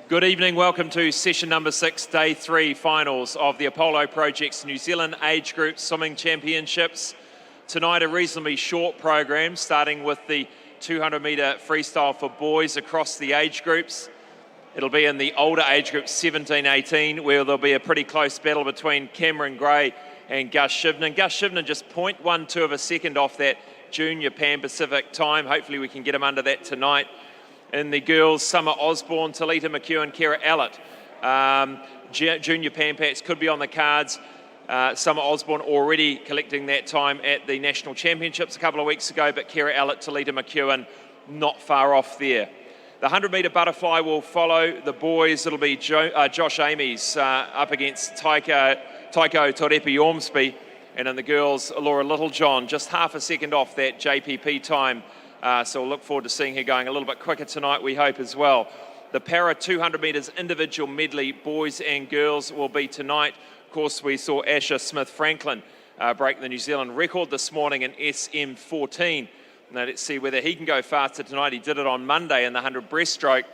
Good evening, welcome to session number 6, day 3 finals of the Apollo Project's New Zealand Age Group Swimming Championships. Tonight a reasonably short program, starting with the 200 metre freestyle for boys across the age groups. It'll be in the older age group 17-18, where there'll be a pretty close battle between Cameron Gray and Gus Shivnan. Gus Shivnan just 0.12 of a second off that junior Pan Pacific time. Hopefully we can get him under that tonight. In the girls, Summer Osborne, Talita McEwen, Kira Allett. Junior Pan Pats could be on the cards. Summer Osborne already collecting that time at the National Championships a couple of weeks ago, but Kira Allett, Talita McEwen not far off there. The 100 metre butterfly will follow the boys. It'll be Josh Amy's up against Taiko Torepi Ormsby. And in the girls, Laura Littlejohn, just half a second off that JPP time. So we'll look forward to seeing her going a little bit quicker tonight, we hope as well. The para 200 metres individual medley, boys and girls, will be tonight. Of course, we saw Asher Smith-Franklin break the New Zealand record this morning in SM14. Now let's see whether he can go faster tonight. He did it on Monday in the 100 breaststroke.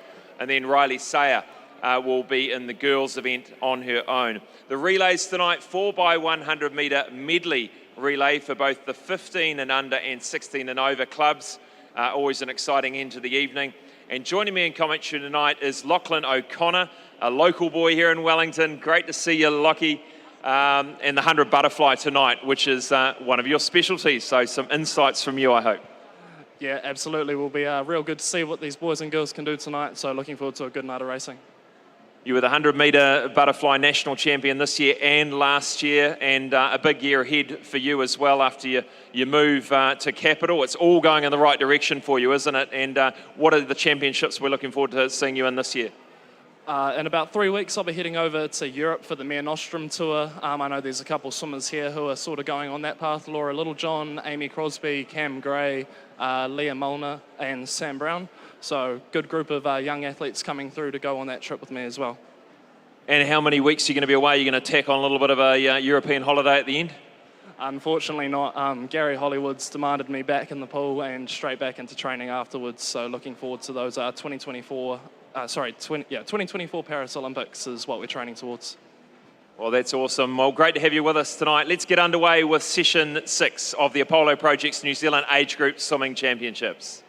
And then Riley Sayer will be in the girls event on her own. The relays tonight, 4x100 metre medley relay for both the 15 and under and 16 and over clubs. Always an exciting end to the evening. And joining me in commentary tonight is Lachlan O'Connor, a local boy here in Wellington. Great to see you, Lockie. And the 100 butterfly tonight, which is one of your specialties. So some insights from you, I hope. Yeah, absolutely. Will be real good to see what these boys and girls can do tonight. So looking forward to a good night of racing. You were the 100 metre butterfly national champion this year and last year, and a big year ahead for you as well after you move to Capital. It's all going in the right direction for you, isn't it? And what are the championships we're looking forward to seeing you in this year? In about 3 weeks, I'll be heading over to Europe for the Mare Nostrum tour. I know there's a couple of swimmers here who are sort of going on that path. Laura Littlejohn, Amy Crosby, Cam Gray, Leah Molnar and Sam Brown. So good group of young athletes coming through to go on that trip with me as well. And how many weeks are you going to be away? You're going to tack on a little bit of a European holiday at the end? Unfortunately not. Gary Hollywood's demanded me back in the pool and straight back into training afterwards. So looking forward to those 2024 Paris Olympics is what we're training towards. Well, that's awesome. Well, great to have you with us tonight. Let's get underway with session 6 of the Apollo Project's New Zealand Age Group Swimming Championships.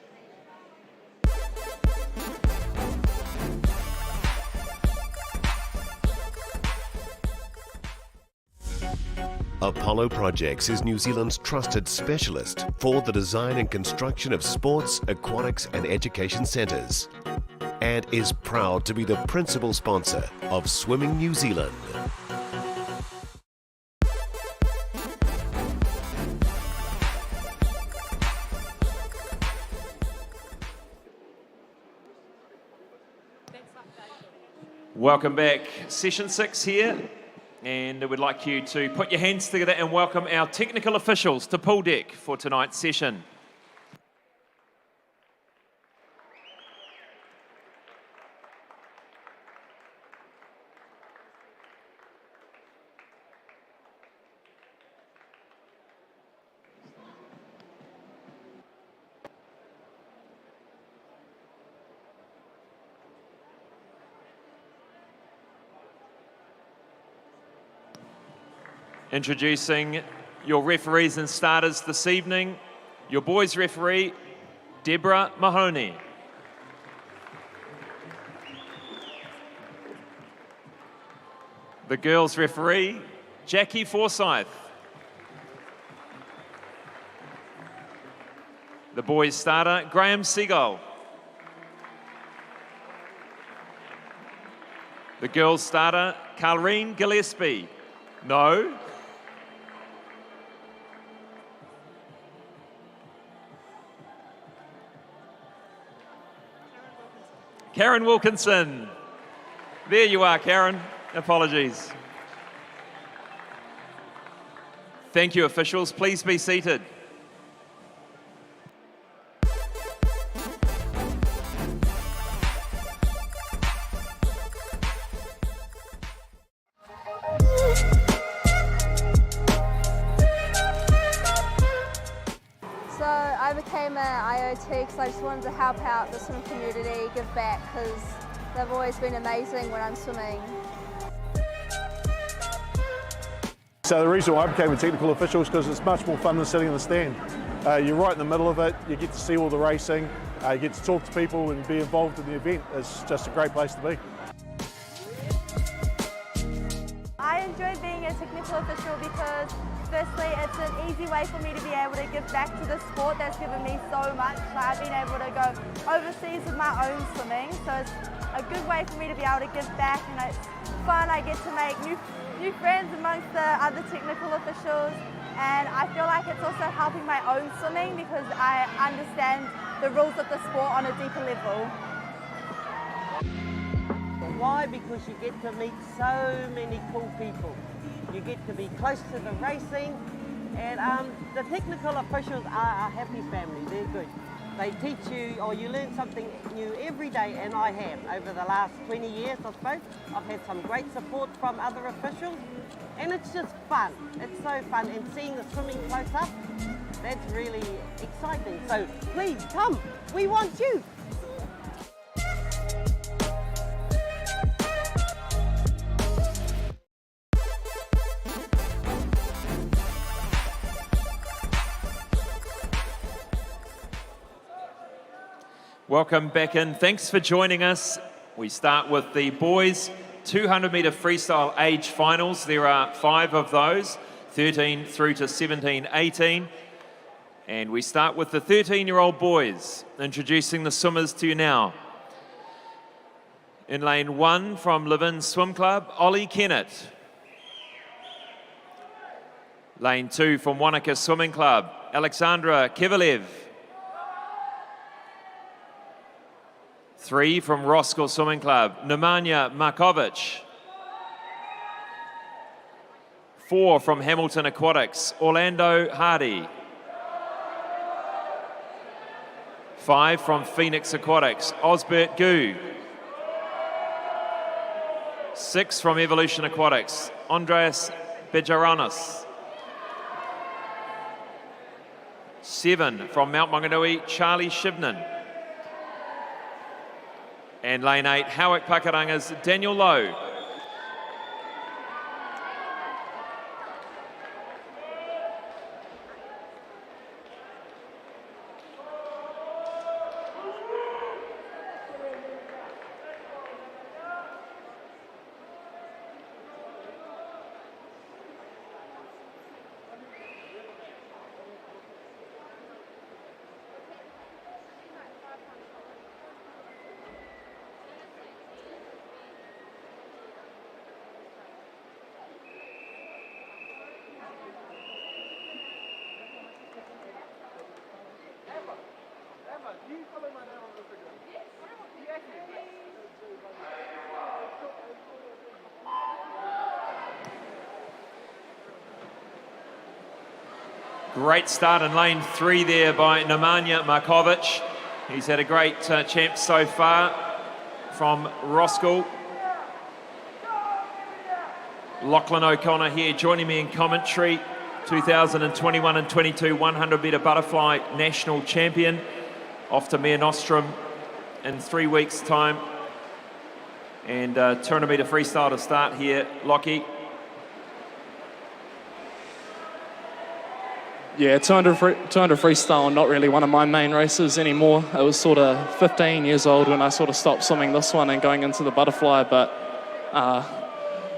Apollo Projects is New Zealand's trusted specialist for the design and construction of sports, aquatics and education centres, and is proud to be the principal sponsor of Swimming New Zealand. Welcome back. Session 6 here. And we'd like you to put your hands together and welcome our technical officials to pool deck for tonight's session. Introducing your referees and starters this evening. Your boys referee, Deborah Mahoney. The girls referee, Jackie Forsyth. The boys starter, Graham Seagull. The girls starter, Carlene Gillespie. No. Karen Wilkinson. There you are, Karen. Apologies. Thank you, officials. Please be seated. So I became an IoT because I just wanted to help out the swim community, give back, because They've always been amazing when I'm swimming. So the reason why I became a technical official is because it's much more fun than sitting in the stand. You're right in the middle of it, you get to see all the racing, you get to talk to people and be involved in the event. It's just a great place to be. I enjoy being a technical official because firstly it's an easy way for me to be able to give back to the sport that's given me so much. I've been able to go overseas with my own swimming, so it's a good way for me to be able to give back, and it's fun. I get to make new friends amongst the other technical officials, and I feel like it's also helping my own swimming because I understand the rules of the sport on a deeper level. Why? Because you get to meet so many cool people. You get to be close to the racing, and the technical officials are a happy family. They're good. They teach you, or you learn something new every day, and I have. Over the last 20 years, I suppose, I've had some great support from other officials, and it's just fun. It's so fun, and seeing the swimming close up, that's really exciting. So please come, we want you. Welcome back in. Thanks for joining us. We start with the boys 200-metre freestyle age finals. There are 5 of those, 13 through to 17, 18. And we start with the 13-year-old boys. Introducing the swimmers to you now. In lane 1 from Levin Swim Club, Ollie Kennett. Lane 2 from Wanaka Swimming Club, Alexandra Kivalev. 3 from Roskell Swimming Club, Nemanja Markovic. 4 from Hamilton Aquatics, Orlando Hardy. 5 from Phoenix Aquatics, Osbert Gu. 6 from Evolution Aquatics, Andreas Bejaranos. 7 from Mount Maunganui, Charlie Shibnan. And lane 8, Howick Pakaranga's Daniel Lowe. Great start in lane 3 there by Nemanja Markovic. He's had a great champ so far from Roskell. Lachlan O'Connor here joining me in commentary. 2021 and 22 100-metre butterfly national champion. Off to Mare Nostrum in 3 weeks' time. And 200-metre freestyle to start here, Lockie. Yeah, 200 freestyle, not really one of my main races anymore. I was sort of 15 years old when I sort of stopped swimming this one and going into the butterfly, but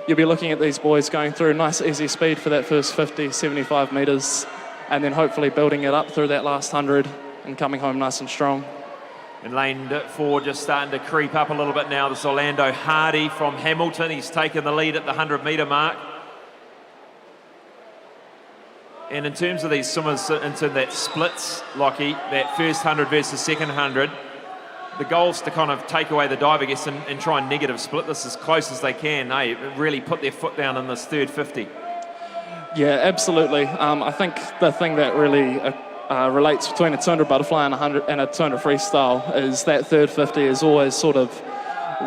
you'll be looking at these boys going through nice easy speed for that first 50, 75 metres, and then hopefully building it up through that last 100 and coming home nice and strong. In lane 4, just starting to creep up a little bit now, this Orlando Hardy from Hamilton. He's taken the lead at the 100-metre mark. And in terms of these swimmers into that splits, Lockie, that first 100 versus second 100, the goal's to kind of take away the dive, I guess, and try and negative split this as close as they can, really put their foot down in this third 50. Yeah, absolutely. I think the thing that really relates between a 200 butterfly and a 200 freestyle is that third 50 is always sort of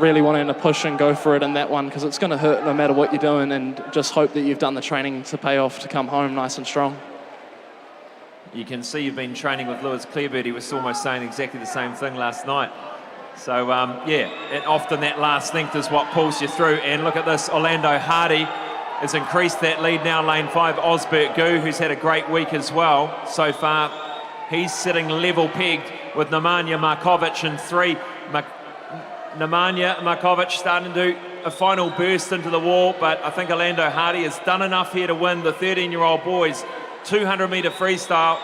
really wanting to push and go for it in that one, because it's going to hurt no matter what you're doing, and just hope that you've done the training to pay off to come home nice and strong. You can see you've been training with Lewis Clearbird. He was almost saying exactly the same thing last night. So, yeah, and often that last length is what pulls you through. And look at this, Orlando Hardy has increased that lead now, lane 5. Osbert Gu, who's had a great week as well so far. He's sitting level pegged with Nemanja Markovic in 3. Nemanja Markovic starting to do a final burst into the wall, but I think Orlando Hardy has done enough here to win the 13-year-old boys 200-metre freestyle.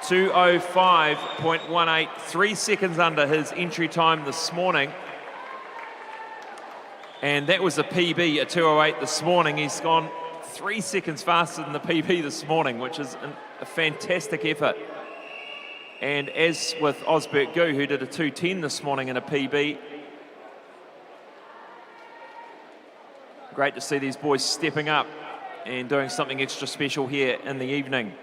2:05.18, 3 seconds under his entry time this morning. And that was a PB, a 2:08 this morning. He's gone 3 seconds faster than the PB this morning, which is a fantastic effort. And as with Osbert Gu, who did a 2:10 this morning in a PB, great to see these boys stepping up and doing something extra special here in the evening.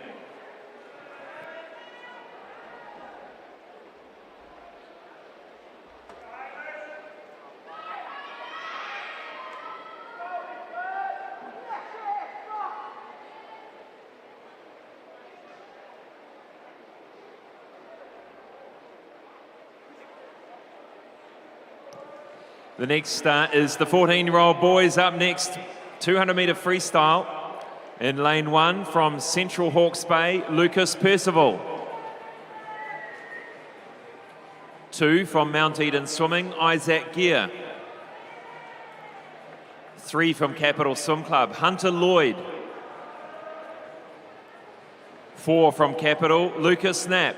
The next start is the 14-year-old boys up next, 200-metre freestyle. In lane 1 from Central Hawke's Bay, Lucas Percival. 2 from Mount Eden Swimming, Isaac Gear. 3 from Capital Swim Club, Hunter Lloyd. 4 from Capital, Lucas Knapp.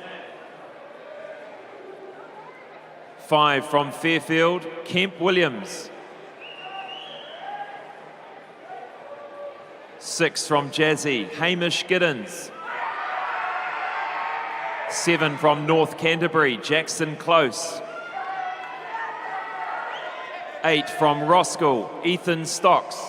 5 from Fairfield, Kemp Williams. 6 from Jazzy, Hamish Giddens. 7 from North Canterbury, Jackson Close. 8 from Roskill, Ethan Stocks.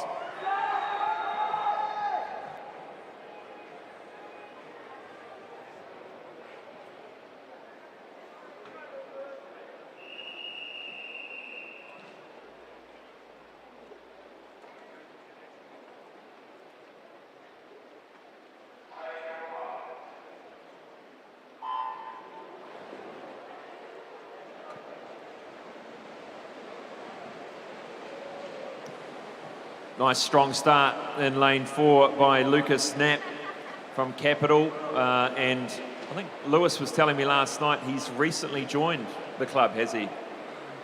Nice strong start in lane 4 by Lucas Knapp from Capital. And I think Lewis was telling me last night he's recently joined the club, has he?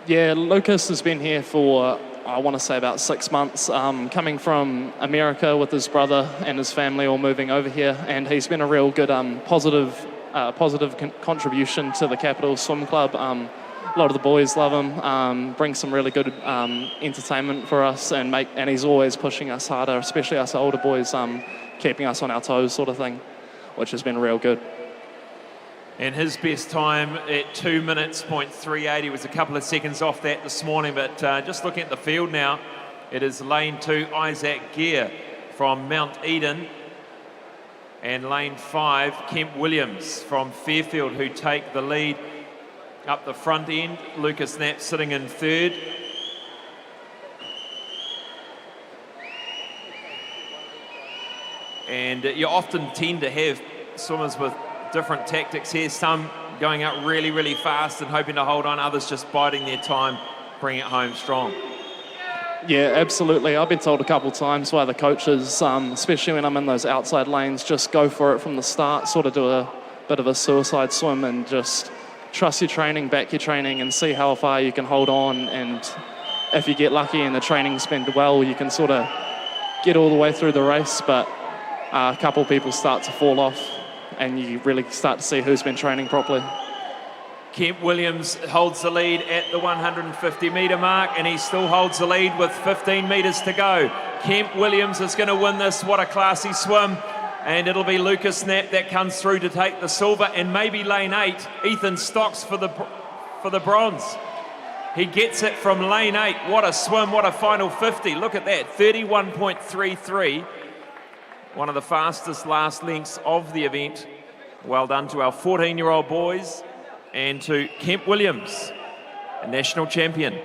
Yeah, Lucas has been here for, I want to say, about 6 months, coming from America with his brother and his family all moving over here. And he's been a real good positive contribution to the Capital Swim Club. A lot of the boys love him, brings some really good entertainment for us, and he's always pushing us harder, especially us older boys, keeping us on our toes sort of thing, which has been real good. And his best time at 2 minutes, .38. He was a couple of seconds off that this morning, but just looking at the field now, it is lane 2, Isaac Gear from Mount Eden, and lane 5, Kemp Williams from Fairfield, who take the lead. Up the front end, Lucas Knapp sitting in 3rd. And you often tend to have swimmers with different tactics here, some going out really, really fast and hoping to hold on, others just biding their time, bringing it home strong. Yeah, absolutely. I've been told a couple of times by the coaches, especially when I'm in those outside lanes, just go for it from the start, sort of do a bit of a suicide swim and just trust your training, back your training, and see how far you can hold on. And if you get lucky and the training's been well, you can sort of get all the way through the race. But a couple of people start to fall off, and you really start to see who's been training properly. Kemp Williams holds the lead at the 150-metre mark, and he still holds the lead with 15 metres to go. Kemp Williams is going to win this. What a classy swim. And it'll be Lucas Knapp that comes through to take the silver, and maybe lane 8, Ethan Stocks for the bronze. He gets it from lane 8. What a swim, what a final 50. Look at that, 31.33. One of the fastest last lengths of the event. Well done to our 14-year-old boys and to Kemp Williams, a national champion.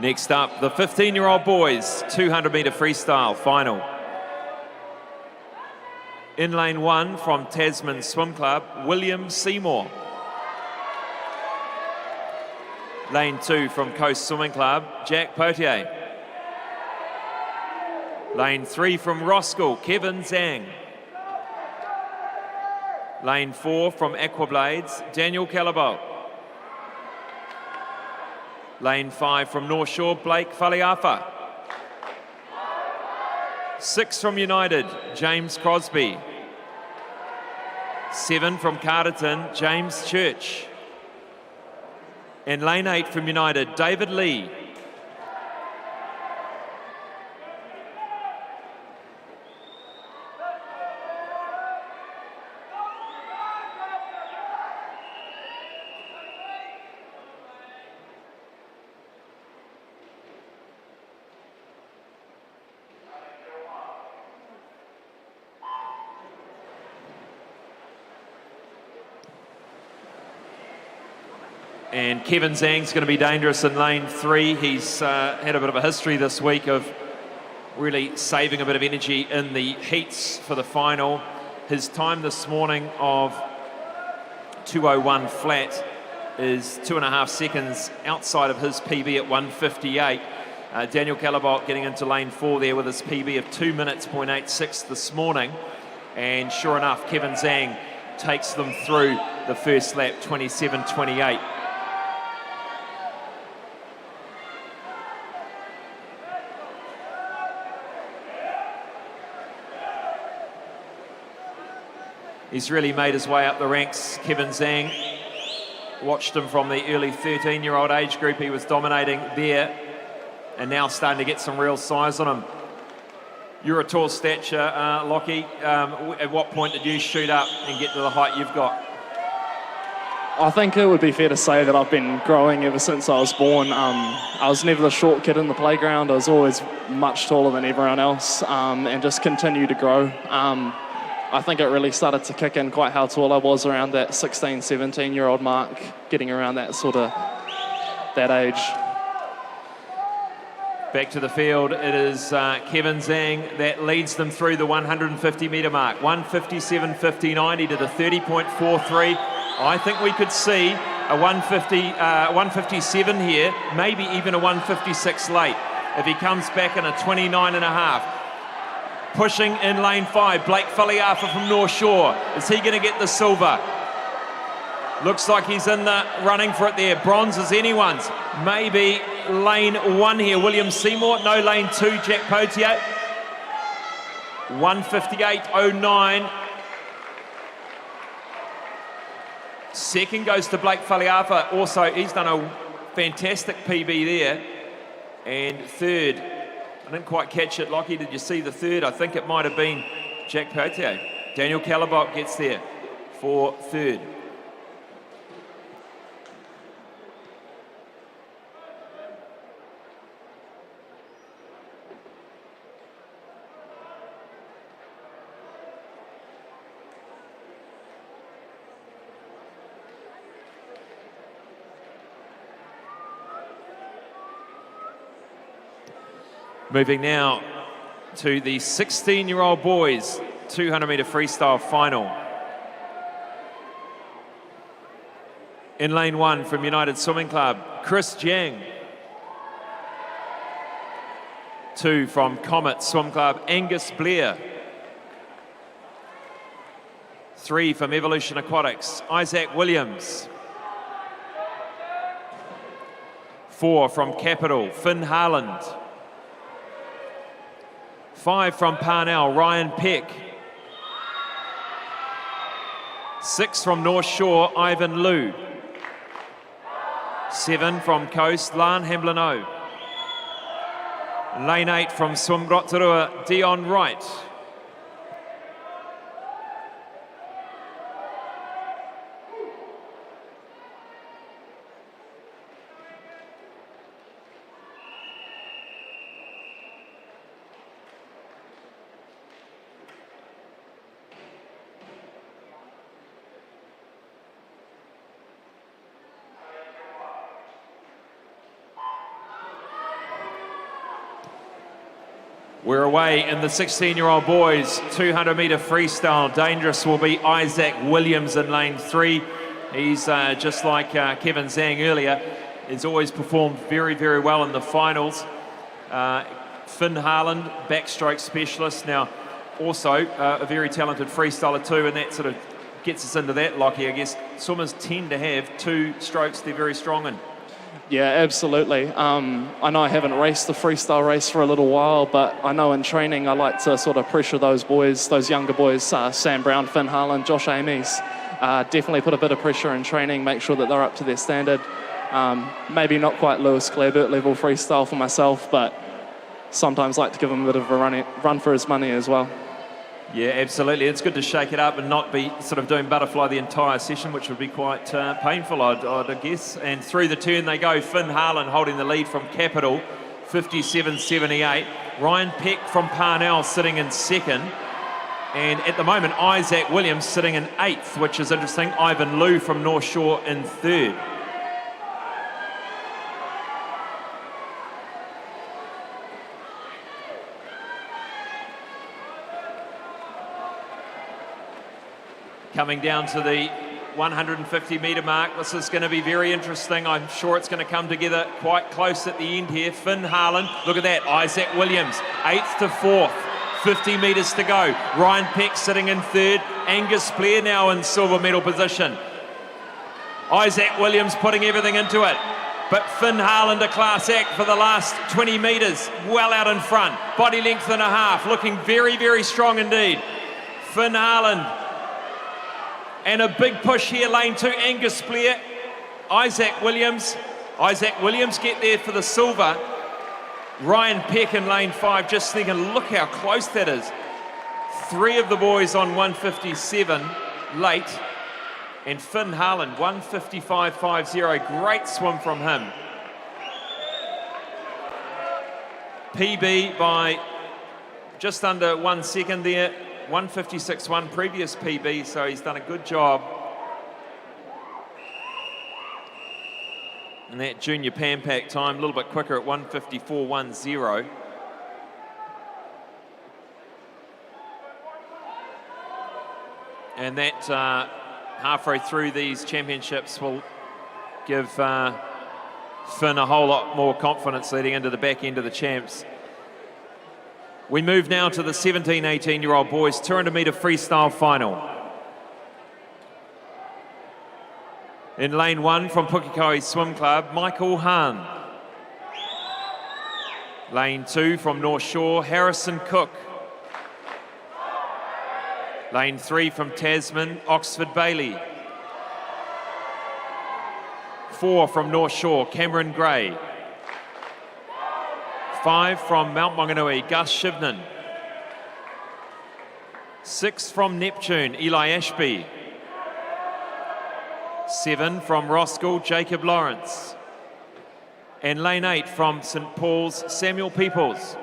Next up, the 15-year-old boys 200-metre freestyle final. In lane 1 from Tasman Swim Club, William Seymour. Lane 2 from Coast Swimming Club, Jack Potier. Lane 3 from Roskill, Kevin Zhang. Lane 4 from Aquablades, Daniel Calabot. Lane 5 from North Shore, Blake Faliafa. 6 from United, James Crosby. 7 from Carterton, James Church. And lane 8 from United, David Lee. And Kevin Zhang's going to be dangerous in lane 3. He's had a bit of a history this week of really saving a bit of energy in the heats for the final. His time this morning of 2:01 flat is 2.5 seconds outside of his PB at 1:58. Daniel Calabot getting into lane 4 there with his PB of 2 minutes, 0.86 this morning. And sure enough, Kevin Zhang takes them through the first lap, 27.28. He's really made his way up the ranks, Kevin Zhang. Watched him from the early 13-year-old age group. He was dominating there and now starting to get some real size on him. You're a tall stature, Lockie. At what point did you shoot up and get to the height you've got? I think it would be fair to say that I've been growing ever since I was born. I was never the short kid in the playground. I was always much taller than everyone else, and just continued to grow. I think it really started to kick in quite how tall I was around that 16, 17-year-old mark, getting around that that age. Back to the field, it is Kevin Zhang that leads them through the 150-metre mark. 157.59, he did a 30.43. I think we could see a 157 here, maybe even a 156 late, if he comes back in a 29.5. Pushing in lane 5, Blake Faliafa from North Shore. Is he going to get the silver? Looks like he's in the running for it there. Bronze is anyone's. Maybe lane 1 here, William Seymour. No, lane 2, Jack Potier. 158.09. Second goes to Blake Faliafa. Also, he's done a fantastic PB there. And third, I didn't quite catch it, Lockie. Did you see the third? I think it might have been Jack Potier. Daniel Calabot gets there for third. Moving now to the 16-year-old boys 200-metre freestyle final. In lane 1 from United Swimming Club, Chris Jiang. 2 from Comet Swim Club, Angus Blair. 3 from Evolution Aquatics, Isaac Williams. 4 from Capital, Finn Harland. 5 from Parnell, Ryan Peck. 6 from North Shore, Ivan Liu. 7 from Coast, Lan Hamblino. Lane 8 from Swim Rotorua, Dion Wright. We're away in the 16-year-old boys 200 metre freestyle. Dangerous will be Isaac Williams in lane 3. He's just like Kevin Zhang earlier, has always performed very, very well in the finals. Finn Harland, backstroke specialist, now also a very talented freestyler too, and that sort of gets us into that, Lockie. I guess swimmers tend to have 2 strokes they're very strong in. Yeah, absolutely. I know I haven't raced the freestyle race for a little while, but I know in training I like to sort of pressure those boys, those younger boys, Sam Brown, Finn Harland, Josh Amies. Definitely put a bit of pressure in training, make sure that they're up to their standard. Maybe not quite Lewis Clareburt level freestyle for myself, but sometimes like to give him a bit of a run for his money as well. Yeah, absolutely. It's good to shake it up and not be sort of doing butterfly the entire session, which would be quite painful, I'd guess. And through the turn they go. Finn Harland holding the lead from Capital, 57.78. Ryan Peck from Parnell sitting in 2nd. And at the moment, Isaac Williams sitting in 8th, which is interesting. Ivan Liu from North Shore in 3rd. Coming down to the 150 metre mark. This is going to be very interesting. I'm sure it's going to come together quite close at the end here. Finn Harland, look at that. Isaac Williams, 8th to 4th. 50 metres to go. Ryan Peck sitting in 3rd. Angus Blair now in silver medal position. Isaac Williams putting everything into it. But Finn Harland, a class act for the last 20 metres. Well out in front. Body length and a half. Looking very, very strong indeed. Finn Harland. And a big push here, lane 2, Angus Blair, Isaac Williams. Isaac Williams get there for the silver. Ryan Peck in lane 5, just thinking, look how close that is. 3 of the boys on 157 late. And Finn Harland, 155.50, great swim from him. PB by just under 1 second there. 156.1 previous PB, so he's done a good job. And that junior Pan Pac time, a little bit quicker at 154.10. And that halfway through these championships will give Finn a whole lot more confidence leading into the back end of the champs. We move now to the 17, 18-year-old boys 200 metre freestyle final. In lane 1 from Pukekohe Swim Club, Michael Hahn. Lane 2 from North Shore, Harrison Cook. Lane 3 from Tasman, Oxford Bailey. 4 from North Shore, Cameron Gray. 5 from Mount Maunganui, Gus Shivnan. 6 from Neptune, Eli Ashby. 7 from Roskill, Jacob Lawrence. And lane 8 from St Paul's, Samuel Peoples.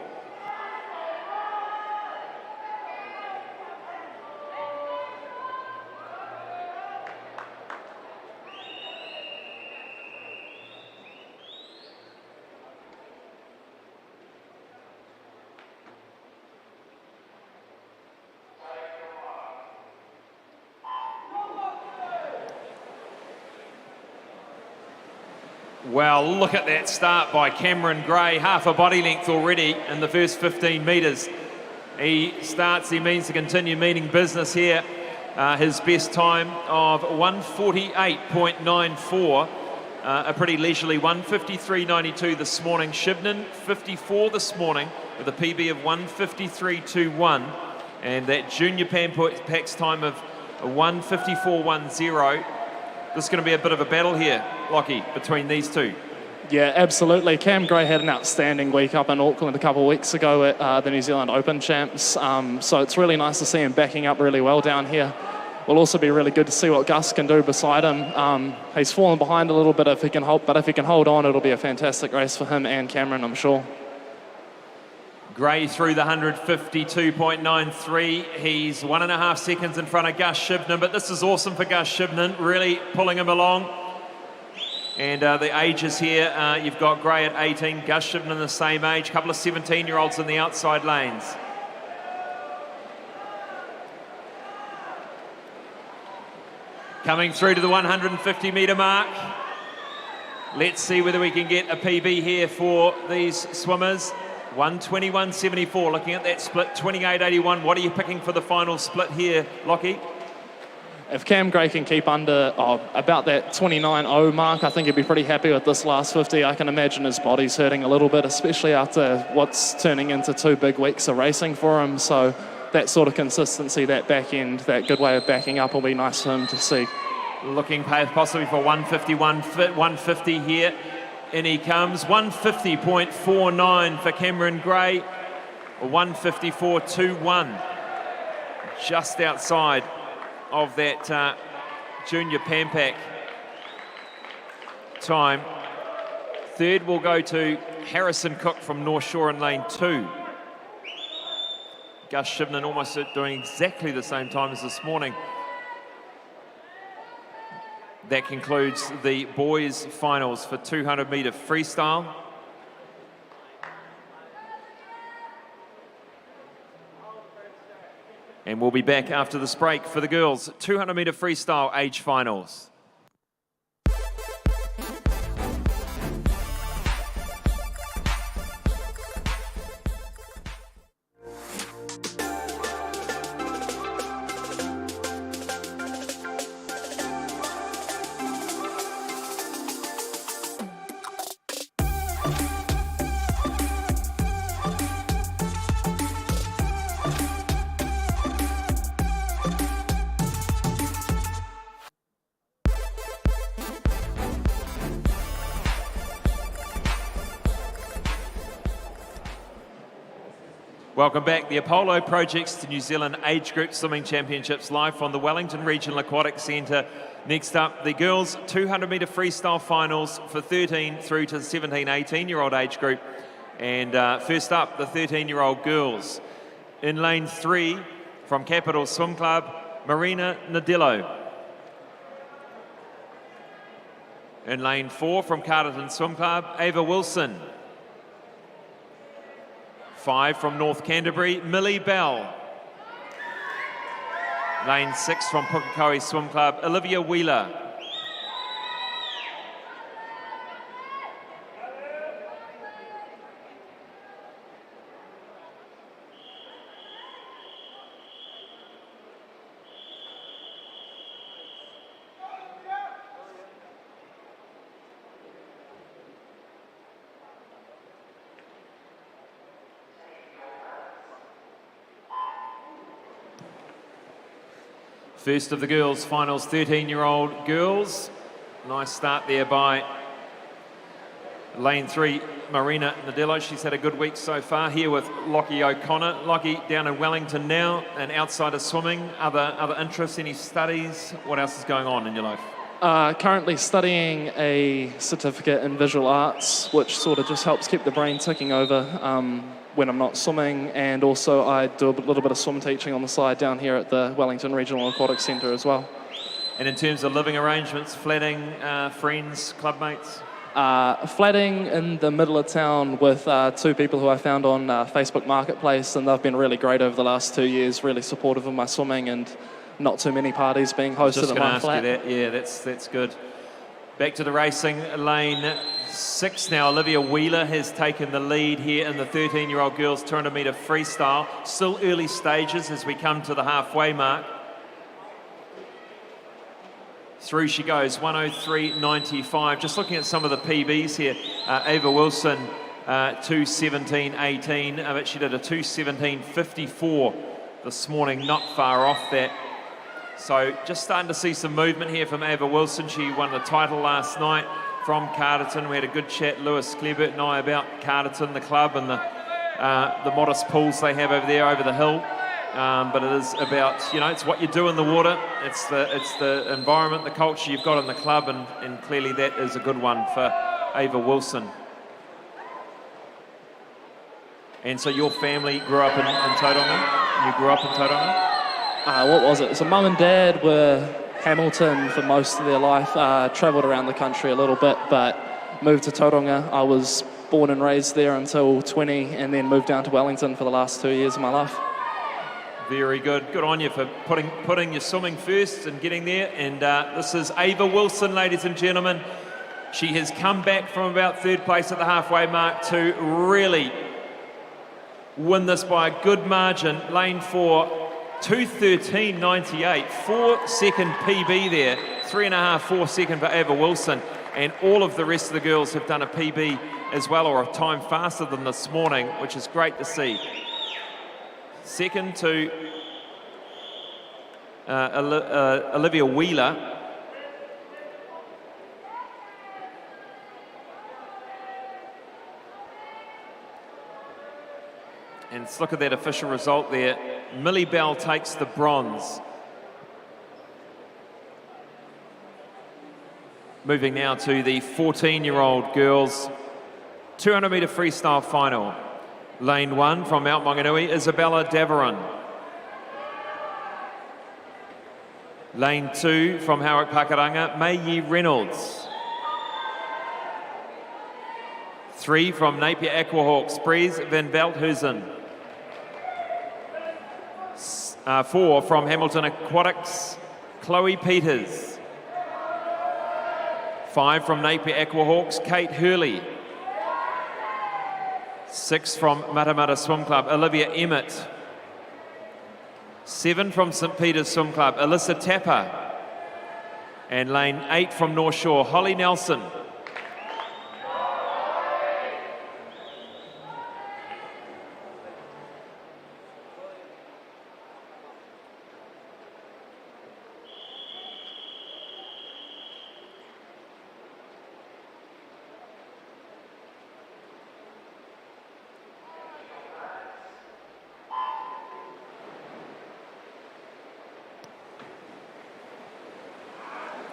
Well, look at that start by Cameron Gray, half a body length already in the first 15 metres. He means to continue meaning business here. His best time of 148.94, a pretty leisurely 153.92 this morning. Shivnan, 54 this morning with a PB of 153.21. And that junior Pan Pac's time of 154.10. This is going to be a bit of a battle here, Lockie, between these two. Yeah, absolutely. Cam Gray had an outstanding week up in Auckland a couple of weeks ago at the New Zealand Open Champs. So it's really nice to see him backing up really well down here. Will also be really good to see what Gus can do beside him. He's fallen behind a little bit if he can hold on, it'll be a fantastic race for him and Cameron, I'm sure. Gray through the 152.93. He's 1.5 seconds in front of Gus Shivnan, but this is awesome for Gus Shivnan, really pulling him along. And the ages here, you've got Gray at 18, Gus Shipman the same age, a couple of 17-year-olds in the outside lanes. Coming through to the 150-metre mark. Let's see whether we can get a PB here for these swimmers. 121.74, looking at that split, 28.81. What are you picking for the final split here, Lockie? If Cam Gray can keep under about that 29.0 mark, I think he'd be pretty happy with this last 50. I can imagine his body's hurting a little bit, especially after what's turning into 2 big weeks of racing for him. So that sort of consistency, that back end, that good way of backing up will be nice for him to see. Looking possibly for 150 here. In he comes, 150.49 for Cameron Gray, 154.21, just outside of that junior Pampac time. Third will go to Harrison Cook from North Shore in lane 2. Gus Shipman almost doing exactly the same time as this morning. That concludes the boys' finals for 200-metre freestyle. And we'll be back after this break for the girls' 200-metre freestyle age finals. Welcome back. The Apollo Projects to New Zealand Age Group Swimming Championships live from the Wellington Regional Aquatic Centre. Next up, the girls' 200-metre freestyle finals for 13 through to the 17, 18-year-old age group. And first up, the 13-year-old girls. In lane 3, from Capital Swim Club, Marina Nadillo. In lane 4, from Carterton Swim Club, Ava Wilson. 5 from North Canterbury, Millie Bell. Lane 6 from Pukekohe Swim Club, Olivia Wheeler. First of the girls' finals, 13-year-old girls. Nice start there by lane 3, Marina Nadillo. She's had a good week so far here with Lockie O'Connor. Lockie down in Wellington now and outside of swimming. Other interests, any studies? What else is going on in your life? Currently studying a certificate in visual arts, which sort of just helps keep the brain ticking over when I'm not swimming, and also I do a little bit of swim teaching on the side down here at the Wellington Regional Aquatic Centre as well. And in terms of living arrangements, flatting, friends, clubmates? Flatting in the middle of town with 2 people who I found on Facebook Marketplace, and they've been really great over the last 2 years, really supportive of my swimming, and not too many parties being hosted at my flat. That. Yeah, that's good. Back to the racing, lane 6 now. Olivia Wheeler has taken the lead here in the 13-year-old girls 200-metre freestyle. Still early stages as we come to the halfway mark. Through she goes, 103.95. Just looking at some of the PBs here. Ava Wilson, 2:17.18, but she did a 2:17.54 this morning, not far off that. So just starting to see some movement here from Ava Wilson. She won the title last night from Carterton. We had a good chat, Lewis Clebert and I, about Carterton, the club, and the modest pools they have over there over the hill. But it is about, it's what you do in the water. It's the environment, the culture you've got in the club, and clearly that is a good one for Ava Wilson. And so your family grew up in Tauranga? You grew up in Tauranga? What was it? So mum and dad were Hamilton for most of their life, travelled around the country a little bit, but moved to Tauranga. I was born and raised there until 20, and then moved down to Wellington for the last 2 years of my life. Very good. Good on you for putting your swimming first and getting there. And this is Ava Wilson, ladies and gentlemen. She has come back from about third place at the halfway mark to really win this by a good margin. Lane 4, 2:13.98, 4-second PB there, 3.5, 4-second for Ava Wilson. And all of the rest of the girls have done a PB as well, or a time faster than this morning, which is great to see. Second to Olivia Wheeler. And let's look at that official result there. Millie Bell takes the bronze. Moving now to the 14-year-old girls 200-metre freestyle final. Lane 1 from Mount Maunganui, Isabella Daveron. Lane 2 from Howard Pakaranga, Meiyi Reynolds. 3 from Napier Aquahawks, Breeze van Veldhuizen. 4 from Hamilton Aquatics, Chloe Peters. 5 from Napier Aquahawks, Kate Hurley. 6 from Matamata Swim Club, Olivia Emmett. 7 from St Peter's Swim Club, Alyssa Tapper. And lane 8 from North Shore, Holly Nelson.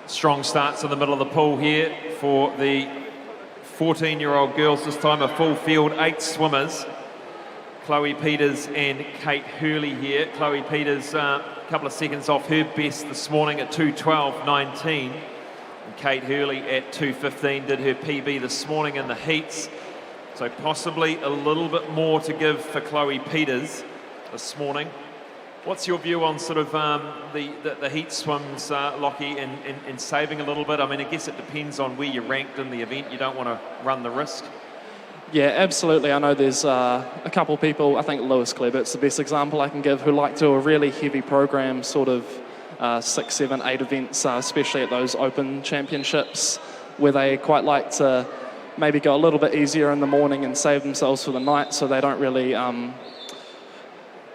Strong starts in the middle of the pool here for the 14-year-old girls. This time a full field, 8 swimmers. Chloe Peters and Kate Hurley here. Chloe Peters a couple of seconds off her best this morning at 2:12.19. And Kate Hurley at 2:15 did her PB this morning in the heats. So possibly a little bit more to give for Chloe Peters this morning. What's your view on sort of the heat swims, Lockie, and saving a little bit? I mean, I guess it depends on where you're ranked in the event. You don't want to run the risk. Yeah, absolutely. I know there's a couple people, I think Lewis Klebert's the best example I can give, who like to do a really heavy program, sort of 6, 7, 8 events, especially at those open championships, where they quite like to maybe go a little bit easier in the morning and save themselves for the night, so they don't really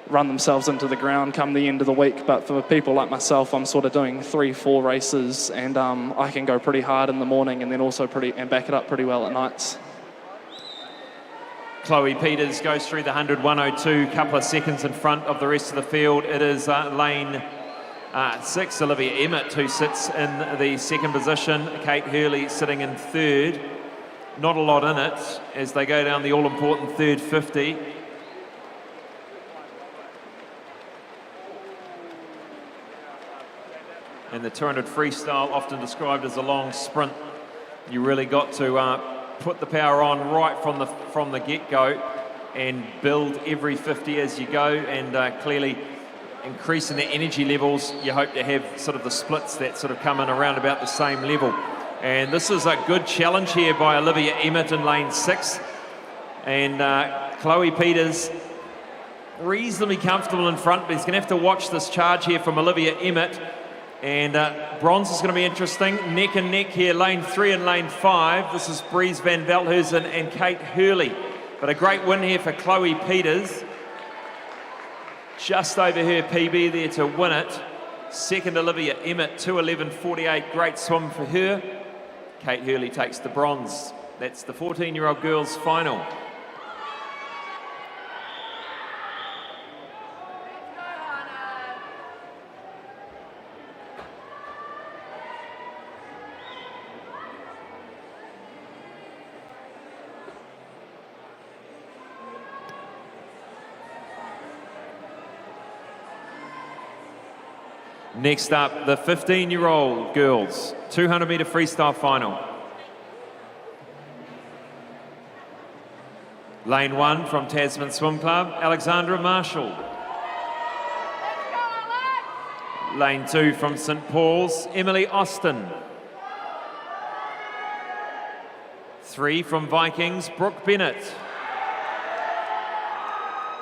run themselves into the ground come the end of the week. But for people like myself, I'm sort of doing 3, 4 races, and I can go pretty hard in the morning and then also back it up pretty well at nights. Chloe Peters goes through the 100, 102, couple of seconds in front of the rest of the field. It is lane 6, Olivia Emmett, who sits in the second position. Kate Hurley sitting in third. Not a lot in it as they go down the all-important third 50. And the 200 freestyle, often described as a long sprint. You really got to put the power on right from the get-go and build every 50 as you go, and clearly increasing the energy levels. You hope to have sort of the splits that sort of come in around about the same level. And this is a good challenge here by Olivia Emmett in lane 6. And Chloe Peters reasonably comfortable in front, but he's going to have to watch this charge here from Olivia Emmett. And bronze is going to be interesting. Neck and neck here, lane 3 and lane 5. This is Breeze van Veldhuizen and Kate Hurley. But a great win here for Chloe Peters. Just over her PB there to win it. Second, Olivia Emmett, 2:11.48. Great swim for her. Kate Hurley takes the bronze. That's the 14-year-old girls' final. Next up, the 15-year-old girls, 200-metre freestyle final. Lane 1 from Tasman Swim Club, Alexandra Marshall. Lane 2 from St Paul's, Emily Austin. 3 from Vikings, Brooke Bennett.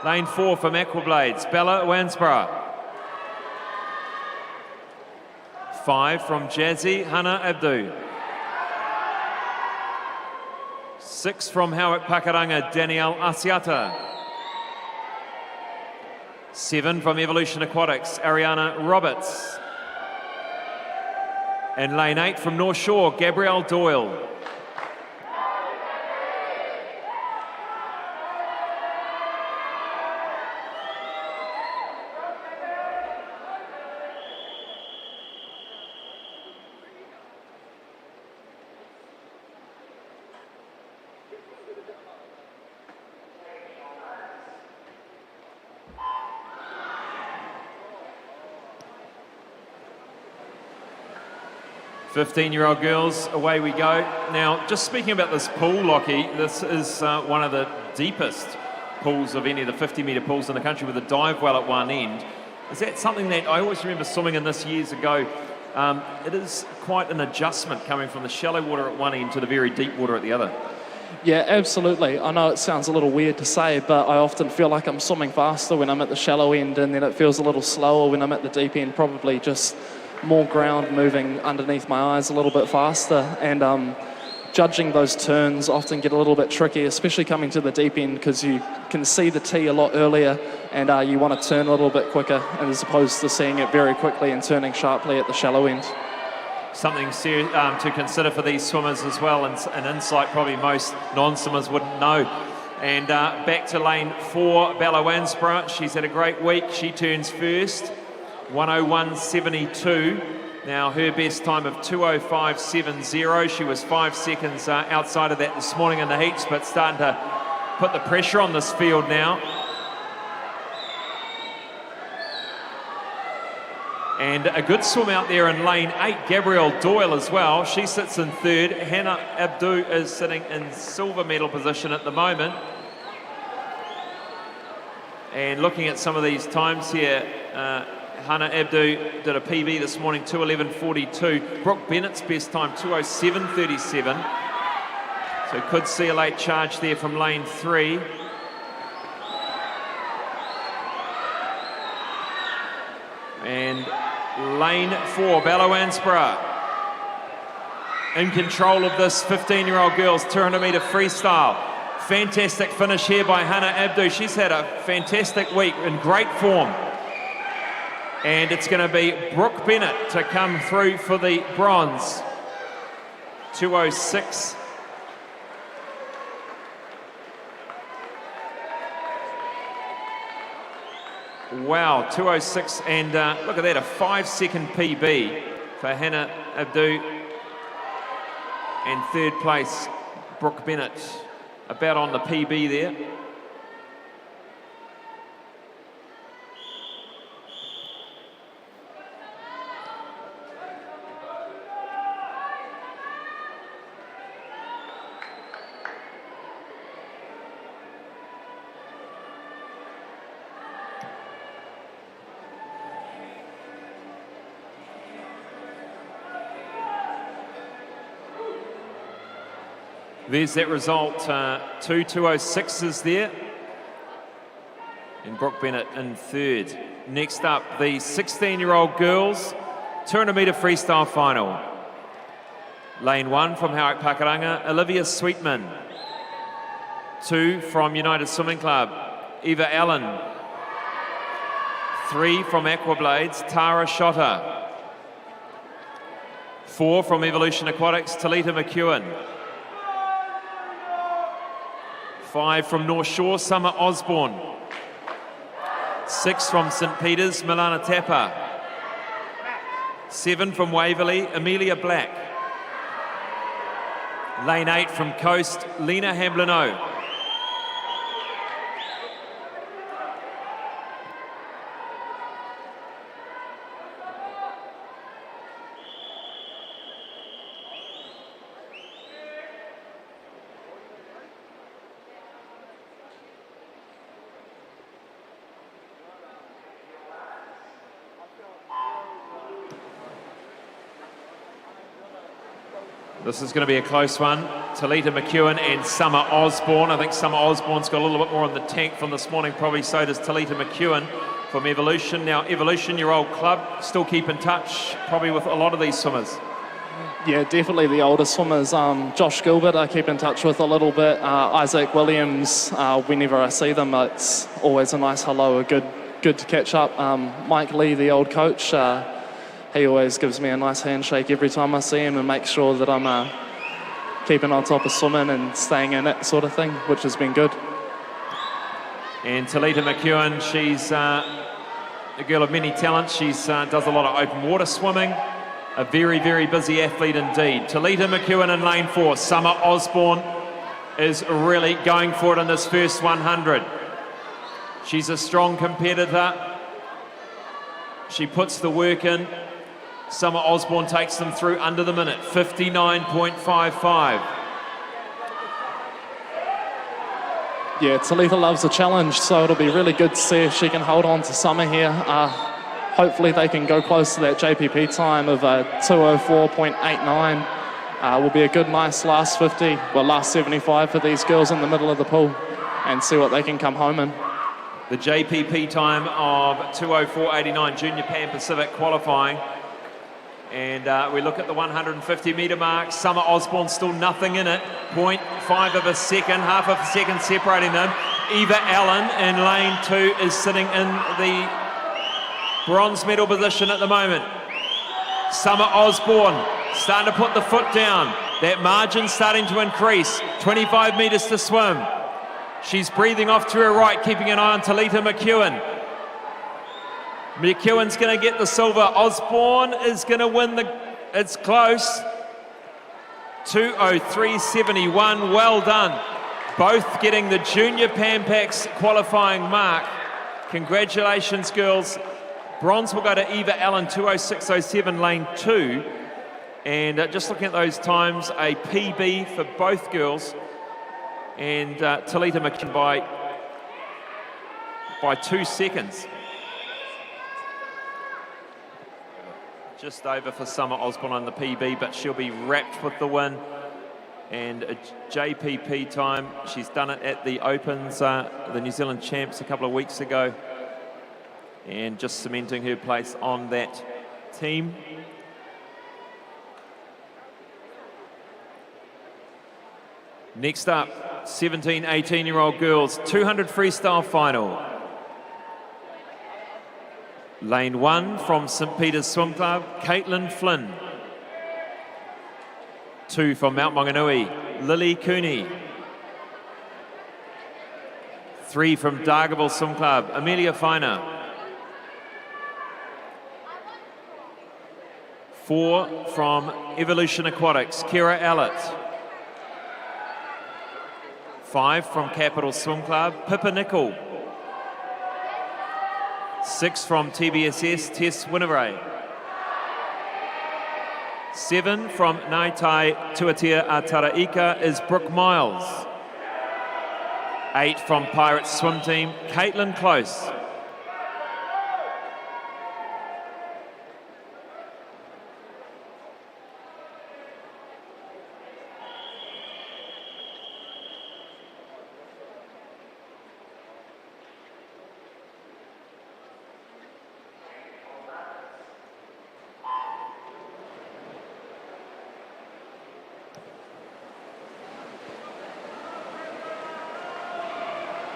Lane 4 from Aquablades, Bella Wansborough. 5 from Jazzy, Hannah Abdu. 6 from Howick Pakaranga, Danielle Asiata. 7 from Evolution Aquatics, Ariana Roberts. And lane 8 from North Shore, Gabrielle Doyle. "15-year-old girls, away we go." Now, just speaking about this pool, Lockie, this is one of the deepest pools of any of the 50-metre pools in the country, with a dive well at one end. Is that something that I always remember swimming in this years ago? It is quite an adjustment coming from the shallow water at one end to the very deep water at the other. Yeah, absolutely. I know it sounds a little weird to say, but I often feel like I'm swimming faster when I'm at the shallow end, and then it feels a little slower when I'm at the deep end, probably just more ground moving underneath my eyes a little bit faster. And judging those turns often get a little bit tricky, especially coming to the deep end, because you can see the tee a lot earlier, and you want to turn a little bit quicker, as opposed to seeing it very quickly and turning sharply at the shallow end. Something to consider for these swimmers as well, and an insight probably most non-swimmers wouldn't know. And back to lane 4, Bella Wansborough. She's had a great week. She turns first, 101.72. Now her best time of 205.70. She was 5 seconds outside of that this morning in the heats, but starting to put the pressure on this field now. And a good swim out there in lane 8, Gabrielle Doyle as well. She sits in third. Hannah Abdu is sitting in silver medal position at the moment. And looking at some of these times here, Hannah Abdu did a PB this morning, 2:11.42. Brooke Bennett's best time, 2:07.37. So could see a late charge there from lane 3. And lane 4, Bella Wansborough, in control of this 15-year-old girls 200-metre freestyle. Fantastic finish here by Hannah Abdu. She's had a fantastic week, in great form. And it's going to be Brooke Bennett to come through for the bronze. 2:06. Wow, 2:06, and look at that, a 5-second PB for Hannah Abdu. And third place, Brooke Bennett, about on the PB there. There's that result, 2 2:06s there. And Brooke Bennett in third. Next up, the 16-year-old girls 200-metre freestyle final. Lane 1 from Howick Pakaranga, Olivia Sweetman. 2 from United Swimming Club, Eva Allen. 3 from Aquablades, Tara Shotter. 4 from Evolution Aquatics, Talita McEwen. 5 from North Shore, Summer Osborne. 6 from St Peter's, Milana Tapper. 7 from Waverley, Amelia Black. Lane 8 from Coast, Lena Hamblino. This is going to be a close one. Talita McEwen and Summer Osborne. I think Summer Osborne's got a little bit more in the tank from this morning, probably so does Talita McEwen from Evolution. Now, Evolution, your old club, still keep in touch probably with a lot of these swimmers. Yeah, definitely the older swimmers. Josh Gilbert I keep in touch with a little bit. Isaac Williams, whenever I see them, it's always a nice hello, good to catch up. Mike Lee, the old coach, he always gives me a nice handshake every time I see him and makes sure that I'm keeping on top of swimming and staying in it sort of thing, which has been good. And Talita McEwen, she's a girl of many talents. She does a lot of open water swimming. A very, very busy athlete indeed. Talita McEwen in lane 4. Summer Osborne is really going for it in this first 100. She's a strong competitor. She puts the work in. Summer Osborne takes them through under the minute, 59.55. Yeah, Talita loves a challenge, so it'll be really good to see if she can hold on to Summer here. Hopefully they can go close to that JPP time of 2:04.89. Will be a good, nice last 50, well, last 75 for these girls in the middle of the pool and see what they can come home in. The JPP time of 2:04.89, Junior Pan Pacific qualifying. And we look at the 150 metre mark. Summer Osborne still nothing in it. 0.5 of a second, half of a second separating them. Eva Allen in lane 2 is sitting in the bronze medal position at the moment. Summer Osborne starting to put the foot down. That margin starting to increase. 25 metres to swim. She's breathing off to her right, keeping an eye on Talita McEwen. McEwen's going to get the silver. Osborne is going to win it's close. 2:03.71, well done. Both getting the Junior Pan Pacs qualifying mark. Congratulations, girls. Bronze will go to Eva Allen, 2:06.07, lane 2. And just looking at those times, a PB for both girls. And Talita McEwen by 2 seconds. Just over for Summer Osborne on the PB, but she'll be wrapped with the win. And a JPP time, she's done it at the Opens, the New Zealand Champs a couple of weeks ago. And just cementing her place on that team. Next up, 17, 18-year-old girls, 200 freestyle final. Lane 1 from St Peter's Swim Club, Caitlin Flynn. 2 from Mount Maunganui, Lily Cooney. 3 from Dargaville Swim Club, Amelia Feiner. 4 from Evolution Aquatics, Kira Allett. 5 from Capital Swim Club, Pippa Nicol. 6 from TBSS, Tess Winneray. 7 from Ngāi Tuatea Ataraika is Brooke Miles. 8 from Pirates Swim Team, Caitlin Close.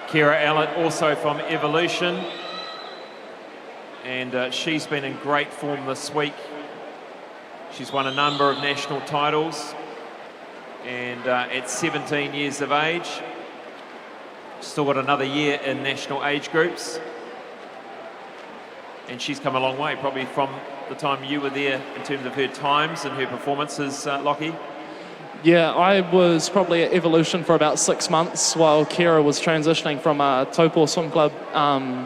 Kira Allett also from Evolution, and she's been in great form this week. She's won a number of national titles, and at 17 years of age, still got another year in national age groups, and she's come a long way, probably from the time you were there in terms of her times and her performances, Lockie. Yeah, I was probably at Evolution for about 6 months while Kira was transitioning from Taupo Swim Club.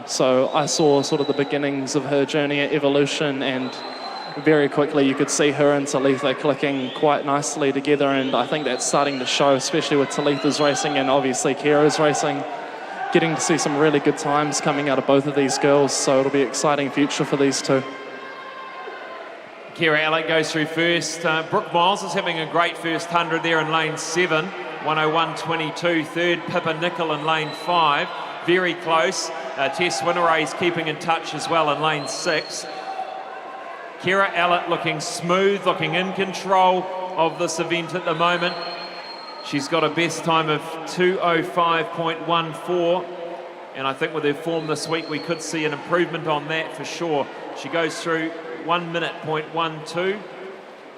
So I saw sort of the beginnings of her journey at Evolution, and very quickly you could see her and Talitha clicking quite nicely together, and I think that's starting to show, especially with Talitha's racing and obviously Kira's racing. Getting to see some really good times coming out of both of these girls, so it'll be an exciting future for these two. Kira Alec goes through first. Brooke Miles is having a great first 100 there in lane 7. 101.22. Third, Pippa Nicol in lane 5. Very close. Tess Winneray's keeping in touch as well in lane 6. Kira Alec looking smooth, looking in control of this event at the moment. She's got a best time of 2:05.14, and I think with her form this week we could see an improvement on that for sure. She goes through 1 minute .12.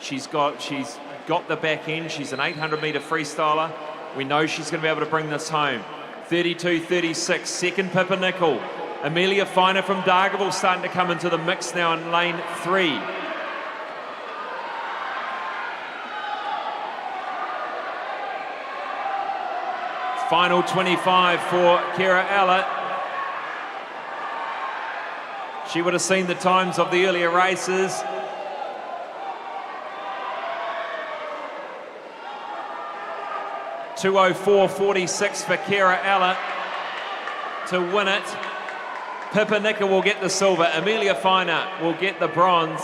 She's got the back end. She's an 800 metre freestyler. We know she's going to be able to bring this home. 32.36. Second, Pippa Nicol. Amelia Finer from Dargaville starting to come into the mix now in lane 3. Final 25 for Kira Allett. She would have seen the times of the earlier races. .204.46 for Kira Allett to win it. Pippa Nicol will get the silver. Amelia Finer will get the bronze.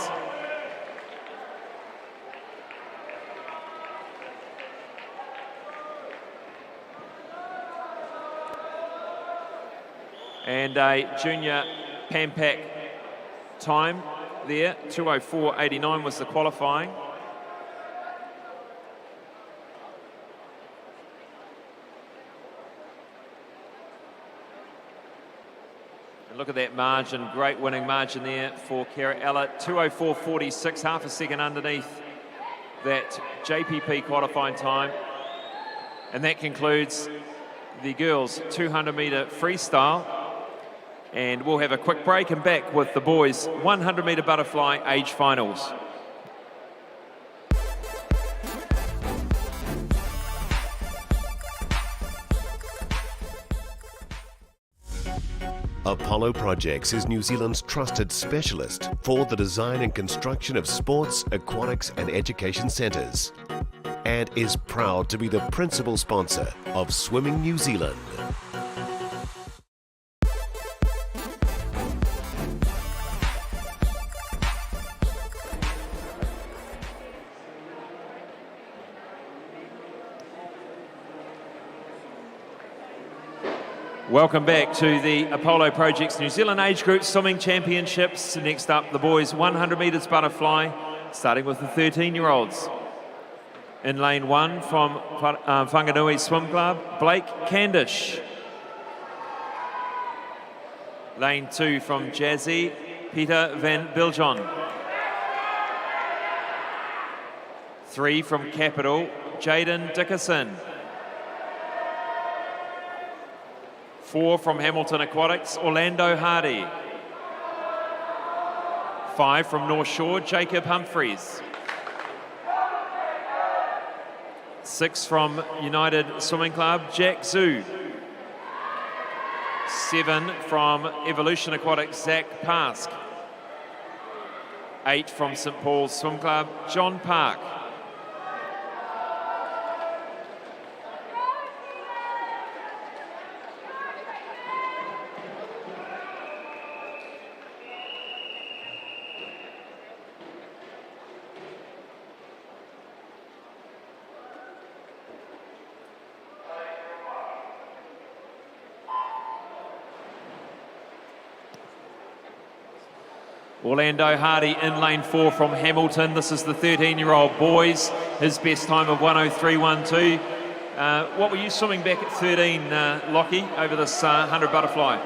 And a junior Pampac time there. 2:04.89 was the qualifying. Look at that margin, great winning margin there for Kira Allett. 2:04.46, half a second underneath that JPP qualifying time. And that concludes the girls' 200 metre freestyle. And we'll have a quick break and back with the boys' 100 metre butterfly age finals. Apollo Projects is New Zealand's trusted specialist for the design and construction of sports, aquatics and education centres, and is proud to be the principal sponsor of Swimming New Zealand. Welcome back to the Apollo Projects New Zealand Age Group Swimming Championships. Next up, the boys' 100 metres butterfly, starting with the 13-year-olds. In lane 1 from Whanganui Swim Club, Blake Candish. Lane 2 from Jazzy, Peter Van Biljon. 3 from Capital, Jaden Dickerson. 4 from Hamilton Aquatics, Orlando Hardy. 5 from North Shore, Jacob Humphreys. 6 from United Swimming Club, Jack Zhu. 7 from Evolution Aquatics, Zach Pask. 8 from St Paul's Swim Club, John Park. Orlando Hardy in lane 4 from Hamilton. This is the 13-year-old boys. His best time of 1:03.12. What were you swimming back at 13, Lockie, over this 100 butterfly?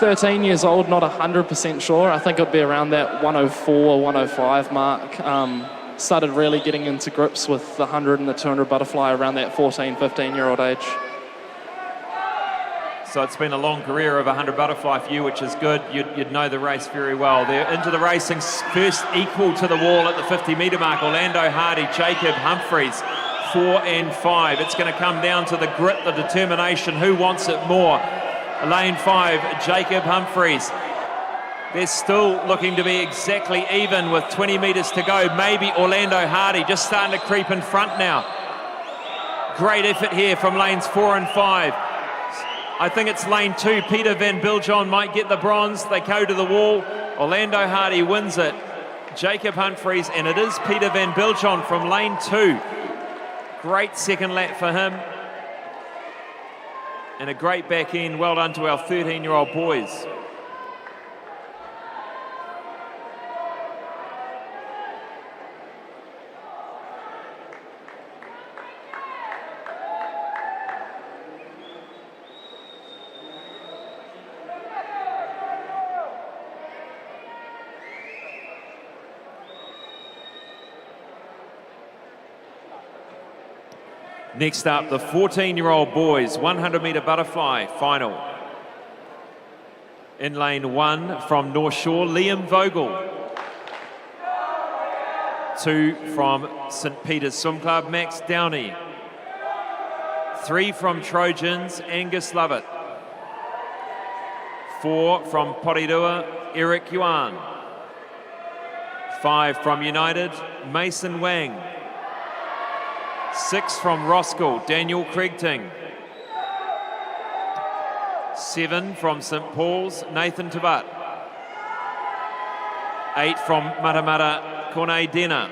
13 years old, not 100% sure. I think it'd be around that 1:04, 1:05 mark. Started really getting into grips with the 100 and the 200 butterfly around that 14, 15-year-old age. So it's been a long career of 100 butterfly for you, which is good. You'd know the race very well. They're into the racing, first equal to the wall at the 50-metre mark. Orlando Hardy, Jacob Humphreys, 4 and 5. It's going to come down to the grit, the determination. Who wants it more? Lane 5, Jacob Humphreys. They're still looking to be exactly even with 20 metres to go. Maybe Orlando Hardy just starting to creep in front now. Great effort here from lanes 4 and 5. I think it's lane 2. Peter Van Biljon might get the bronze. They go to the wall. Orlando Hardy wins it. Jacob Humphreys, and it is Peter Van Biljon from lane 2. Great second lap for him. And a great back end. Well done to our 13-year-old boys. Next up, the 14-year-old boys, 100-metre butterfly final. In lane 1 from North Shore, Liam Vogel. 2 from St Peter's Swim Club, Max Downey. 3 from Trojans, Angus Lovett. 4 from Porirua, Eric Yuan. 5 from United, Mason Wang. 6 from Roskill, Daniel Craigting. 7 from St Paul's, Nathan Tabat. 8 from Matamata, Kornei Dena.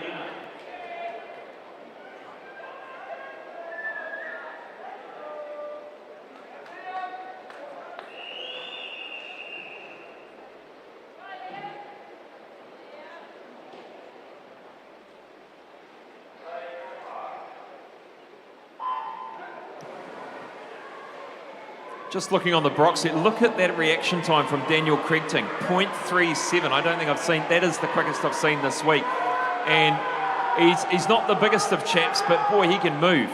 Just looking on the Brock set, look at that reaction time from Daniel Craigting, 0.37. I don't think I've seen, that is the quickest I've seen this week. And he's not the biggest of chaps, but boy, he can move.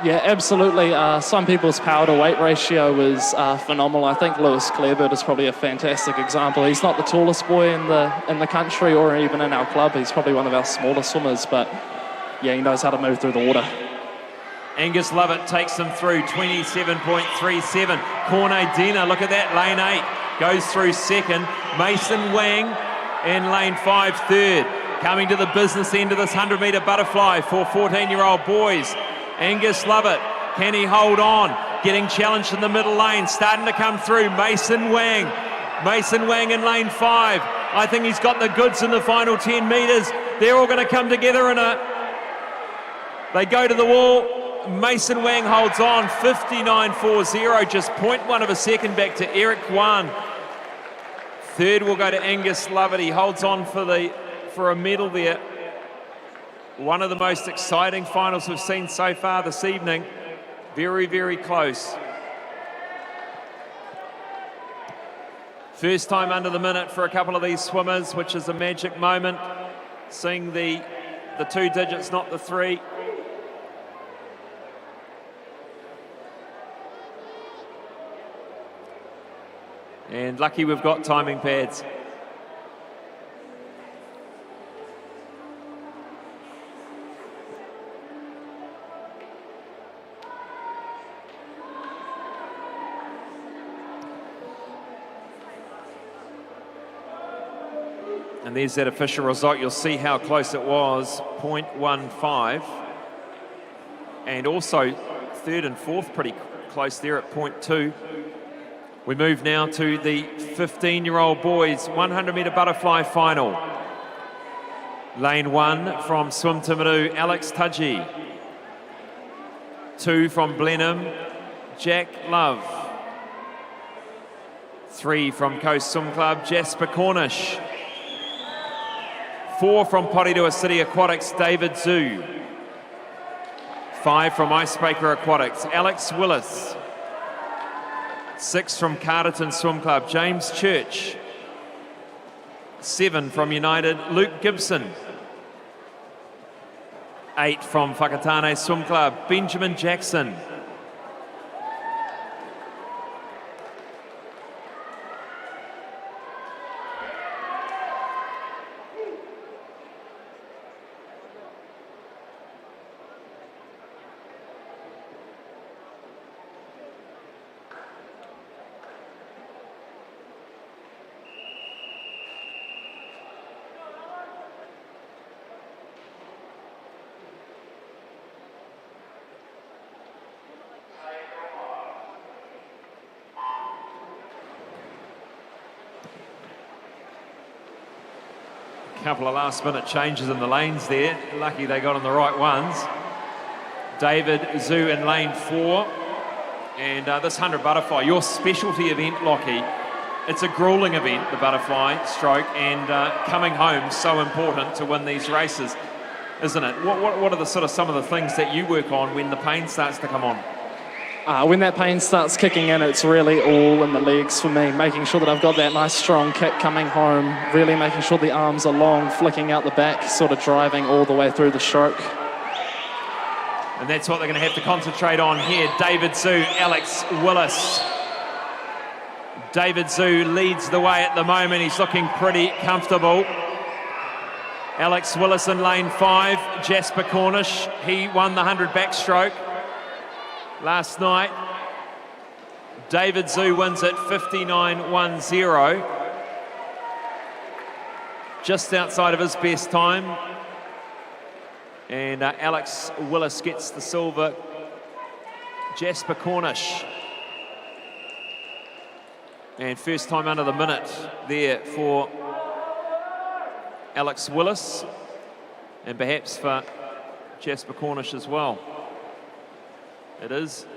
Yeah, absolutely. Some people's power to weight ratio is phenomenal. I think Lewis Clarebird is probably a fantastic example. He's not the tallest boy in the country or even in our club. He's probably one of our smaller swimmers, but yeah, he knows how to move through the water. Angus Lovett takes them through 27.37. Kornei Dena, look at that, lane 8, goes through second. Mason Wang in lane 5, third. Coming to the business end of this 100-metre butterfly for 14-year-old boys. Angus Lovett, can he hold on? Getting challenged in the middle lane, starting to come through. Mason Wang. Mason Wang in lane 5. I think he's got the goods in the final 10 metres. They're all going to come together they go to the wall. Mason Wang holds on, 59.40, just 0.1 of a second back to Eric Yuan. Third will go to Angus Lovett. He holds on for a medal there. One of the most exciting finals we've seen so far this evening. Very, very close. First time under the minute for a couple of these swimmers, which is a magic moment. Seeing the 2 digits, not the 3. And lucky we've got timing pads. And there's that official result. You'll see how close it was, 0.15. And also third and fourth pretty close there at 0.2. We move now to the 15-year-old boys 100-metre butterfly final. Lane 1 from Swim Timaru, Alex Tudgy. 2 from Blenheim, Jack Love. 3 from Coast Swim Club, Jasper Cornish. 4 from Porirua City Aquatics, David Zhu. 5 from Icebreaker Aquatics, Alex Willis. 6 from Carterton Swim Club, James Church. 7 from United, Luke Gibson. 8 from Whakatane Swim Club, Benjamin Jackson. Couple of last-minute changes in the lanes there. Lucky they got on the right ones. David Zhu in lane 4. And this 100 butterfly, your specialty event, Lockie. It's a grueling event, the butterfly stroke, and coming home so important to win these races, isn't it? What are the sort of some of the things that you work on when the pain starts to come on? When that pain starts kicking in, it's really all in the legs for me, making sure that I've got that nice strong kick coming home, really making sure the arms are long, flicking out the back, sort of driving all the way through the stroke. And that's what they're going to have to concentrate on here. David Zhu, Alex Willis. David Zhu leads the way at the moment. He's looking pretty comfortable. Alex Willis in lane 5. Jasper Cornish, he won the 100 backstroke last night. David Zhu wins at 59.10. Just outside of his best time. And Alex Willis gets the silver. Jasper Cornish. And first time under the minute there for Alex Willis. And perhaps for Jasper Cornish as well. It is.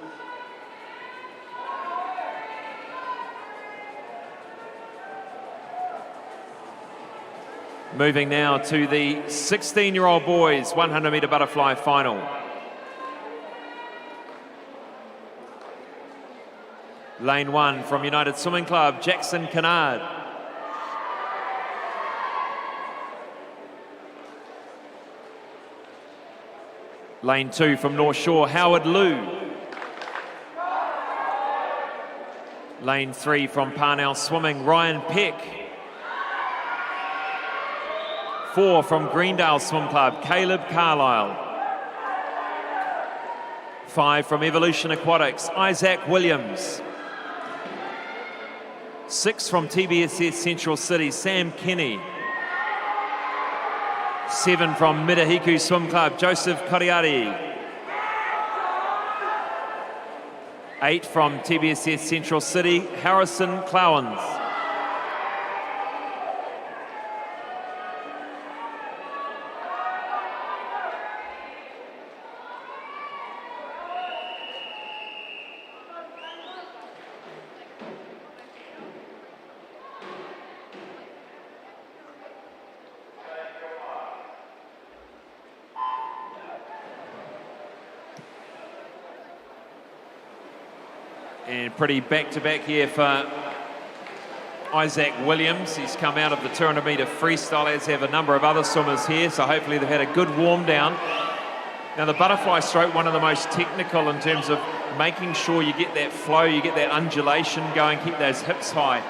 Moving now to the 16-year-old boys 100-metre butterfly final. Lane 1 from United Swimming Club, Jackson Kennard. Lane 2 from North Shore, Howard Liu. Lane 3 from Parnell Swimming, Ryan Peck. 4 from Greendale Swim Club, Caleb Carlisle. 5 from Evolution Aquatics, Isaac Williams. 6 from TBSS Central City, Sam Kenny. 7 from Mitahiku Swim Club, Joseph Koriari. 8 from TBSS Central City, Harrison Clowens. And pretty back-to-back here for Isaac Williams. He's come out of the 200-metre freestyle, as have a number of other swimmers here, so hopefully they've had a good warm-down. Now, the butterfly stroke, one of the most technical in terms of making sure you get that flow, you get that undulation going, keep those hips high.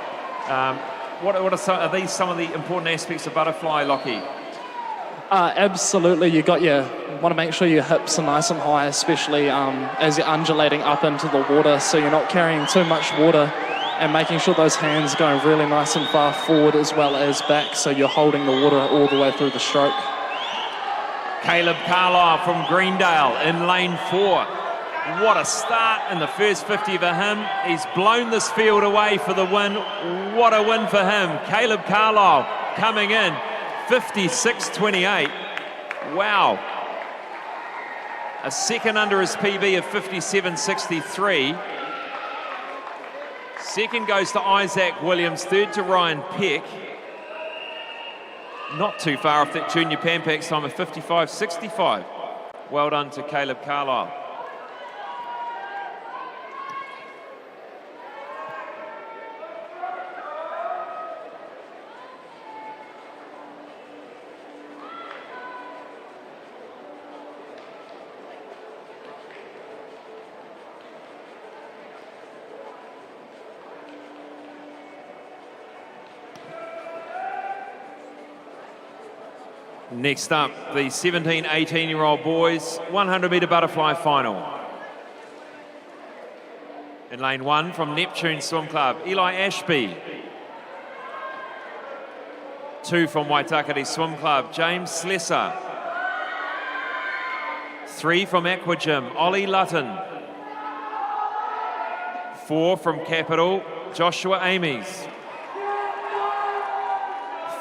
Are these some of the important aspects of butterfly, Lockie? Absolutely, you want to make sure your hips are nice and high, especially as you're undulating up into the water, so you're not carrying too much water, and making sure those hands are going really nice and far forward as well as back, so you're holding the water all the way through the stroke. Caleb Carlisle from Greendale in lane 4. What a start in the first 50 for him. He's blown this field away for the win. What a win for him. Caleb Carlisle coming in 56.28. Wow. A second under his PB of 57.63. Second goes to Isaac Williams, third to Ryan Peck. Not too far off that junior Pan Pacs time of 55.65. Well done to Caleb Carlisle. Next up, the 17, 18-year-old boys 100-metre butterfly final. In lane 1 from Neptune Swim Club, Eli Ashby. 2 from Waitakere Swim Club, James Slesser. 3 from Aqua Gym, Ollie Lutton. 4 from Capital, Joshua Amies.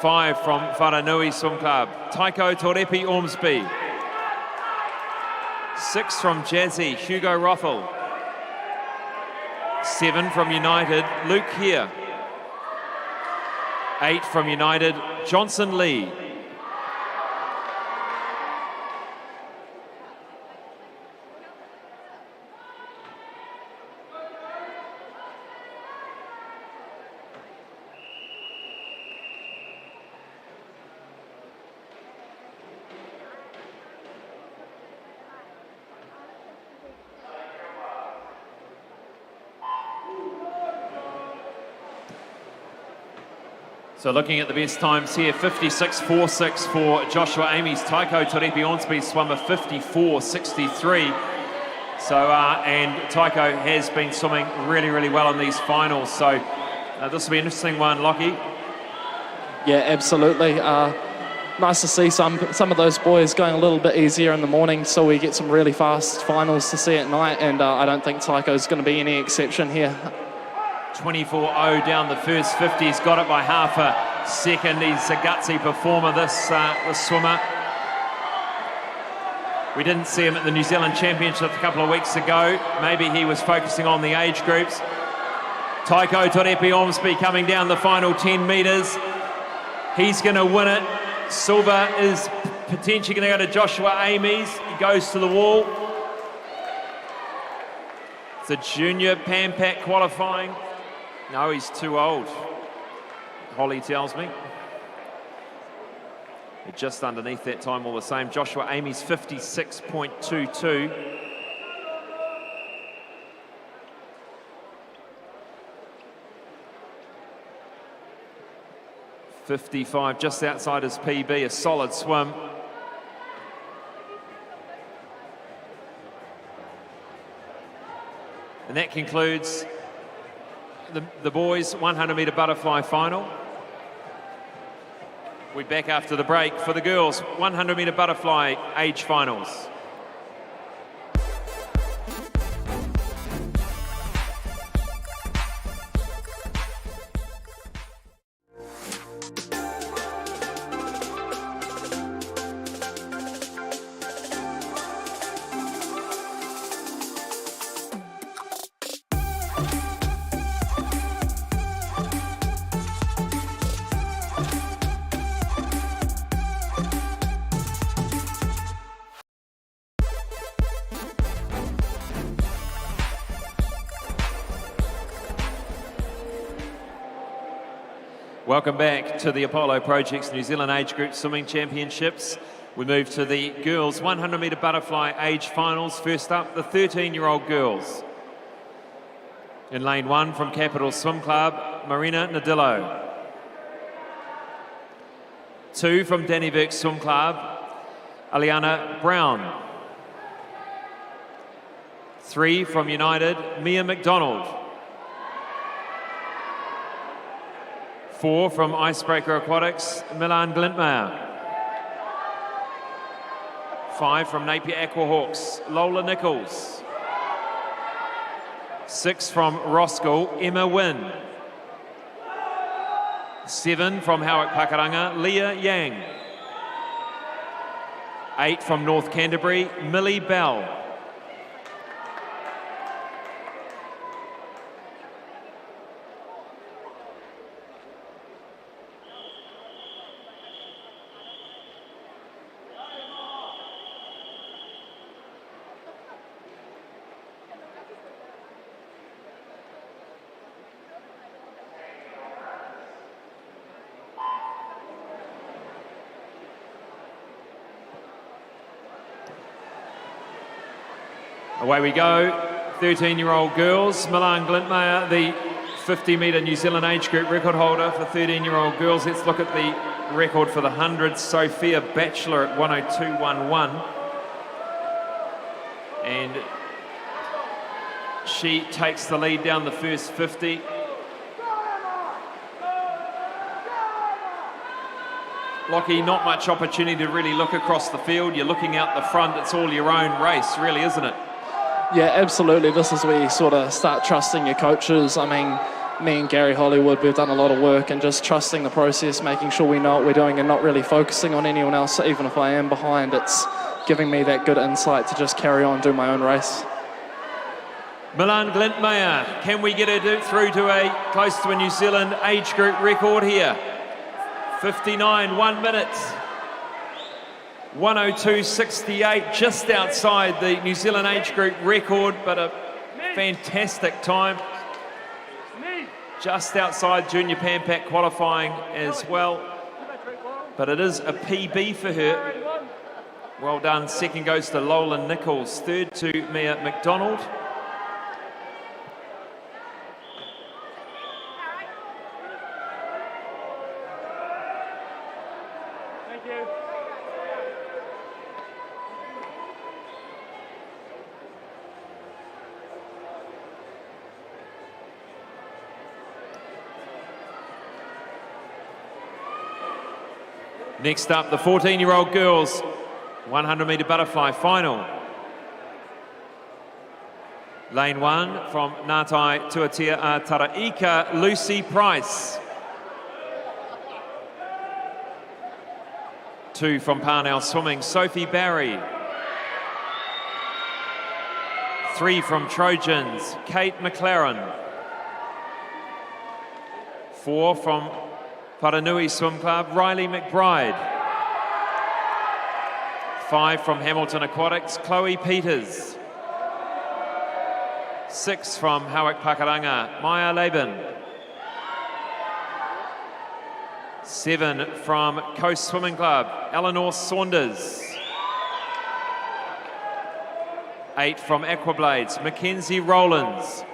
5 from Wharanui Swim Club, Taiko Torepi Ormsby. 6 from Jazzy, Hugo Rothel. 7 from United, Luke Here. 8 from United, Johnson Lee. So looking at the best times here, 56.46 for Joshua Amy's Taiko Torepi Ormsby swum a 54.63. So, and Taiko has been swimming really, really well in these finals. So this will be an interesting one, Lockie. Yeah, absolutely. Nice to see some of those boys going a little bit easier in the morning, so we get some really fast finals to see at night, and I don't think Taiko's going to be any exception here. 24.0 down the first 50. He's got it by half a second. He's a gutsy performer, this swimmer. We didn't see him at the New Zealand Championship a couple of weeks ago. Maybe he was focusing on the age groups. Taiko Torepi Ormsby coming down the final 10 metres. He's going to win it. Silver is potentially going to go to Joshua Amy's. He goes to the wall. It's a junior Pan Pac qualifying. No, he's too old, Holly tells me. They're just underneath that time all the same. Joshua Amy's 56.22. .55, just outside his PB, a solid swim. And that concludes the boys' 100-metre butterfly final. We're back after the break for the girls' 100-metre butterfly age finals. Welcome back to the Apollo Project's New Zealand Age Group Swimming Championships. We move to the girls' 100-metre butterfly age finals. First up, the 13-year-old girls. In lane 1 from Capital Swim Club, Marina Nadillo. 2 from Dannyburg Swim Club, Aliana Brown. 3 from United, Mia McDonald. 4 from Icebreaker Aquatics, Milan Glintmeyer. 5 from Napier Aquahawks, Lola Nichols. 6 from Roskill, Emma Wynn. 7 from Howick Pakaranga, Leah Yang. 8 from North Canterbury, Millie Bell. Away we go, 13-year-old girls. Milan Glintmeyer, the 50-metre New Zealand age group record holder for 13-year-old girls. Let's look at the record for the 100. Sophia Batchelor at 102.11. And she takes the lead down the first 50. Lockie, not much opportunity to really look across the field. You're looking out the front. It's all your own race, really, isn't it? Yeah, absolutely. This is where you sort of start trusting your coaches. I mean, me and Gary Hollywood, we've done a lot of work and just trusting the process, making sure we know what we're doing and not really focusing on anyone else. So even if I am behind, it's giving me that good insight to just carry on, do my own race. Milan Glintmeyer, can we get her through to close to a New Zealand age group record here? 59, 1 minute. 1:02.68, just outside the New Zealand age group record, but a fantastic time. Just outside Junior Pan Pac qualifying as well. But it is a PB for her. Well done. Second goes to Lolan Nichols. Third to Mia McDonald. Thank you. Next up, the 14-year-old girls 100-metre butterfly final. Lane 1 from Ngātai Tuatea Taraika, Lucy Price. 2 from Parnell Swimming, Sophie Barry. 3 from Trojans, Kate McLaren. 4 from Paranui Swim Club, Riley McBride. 5 from Hamilton Aquatics, Chloe Peters. 6 from Howick Pakaranga, Maya Laban. 7 from Coast Swimming Club, Eleanor Saunders. 8 from Aquablades, Mackenzie Rowlands.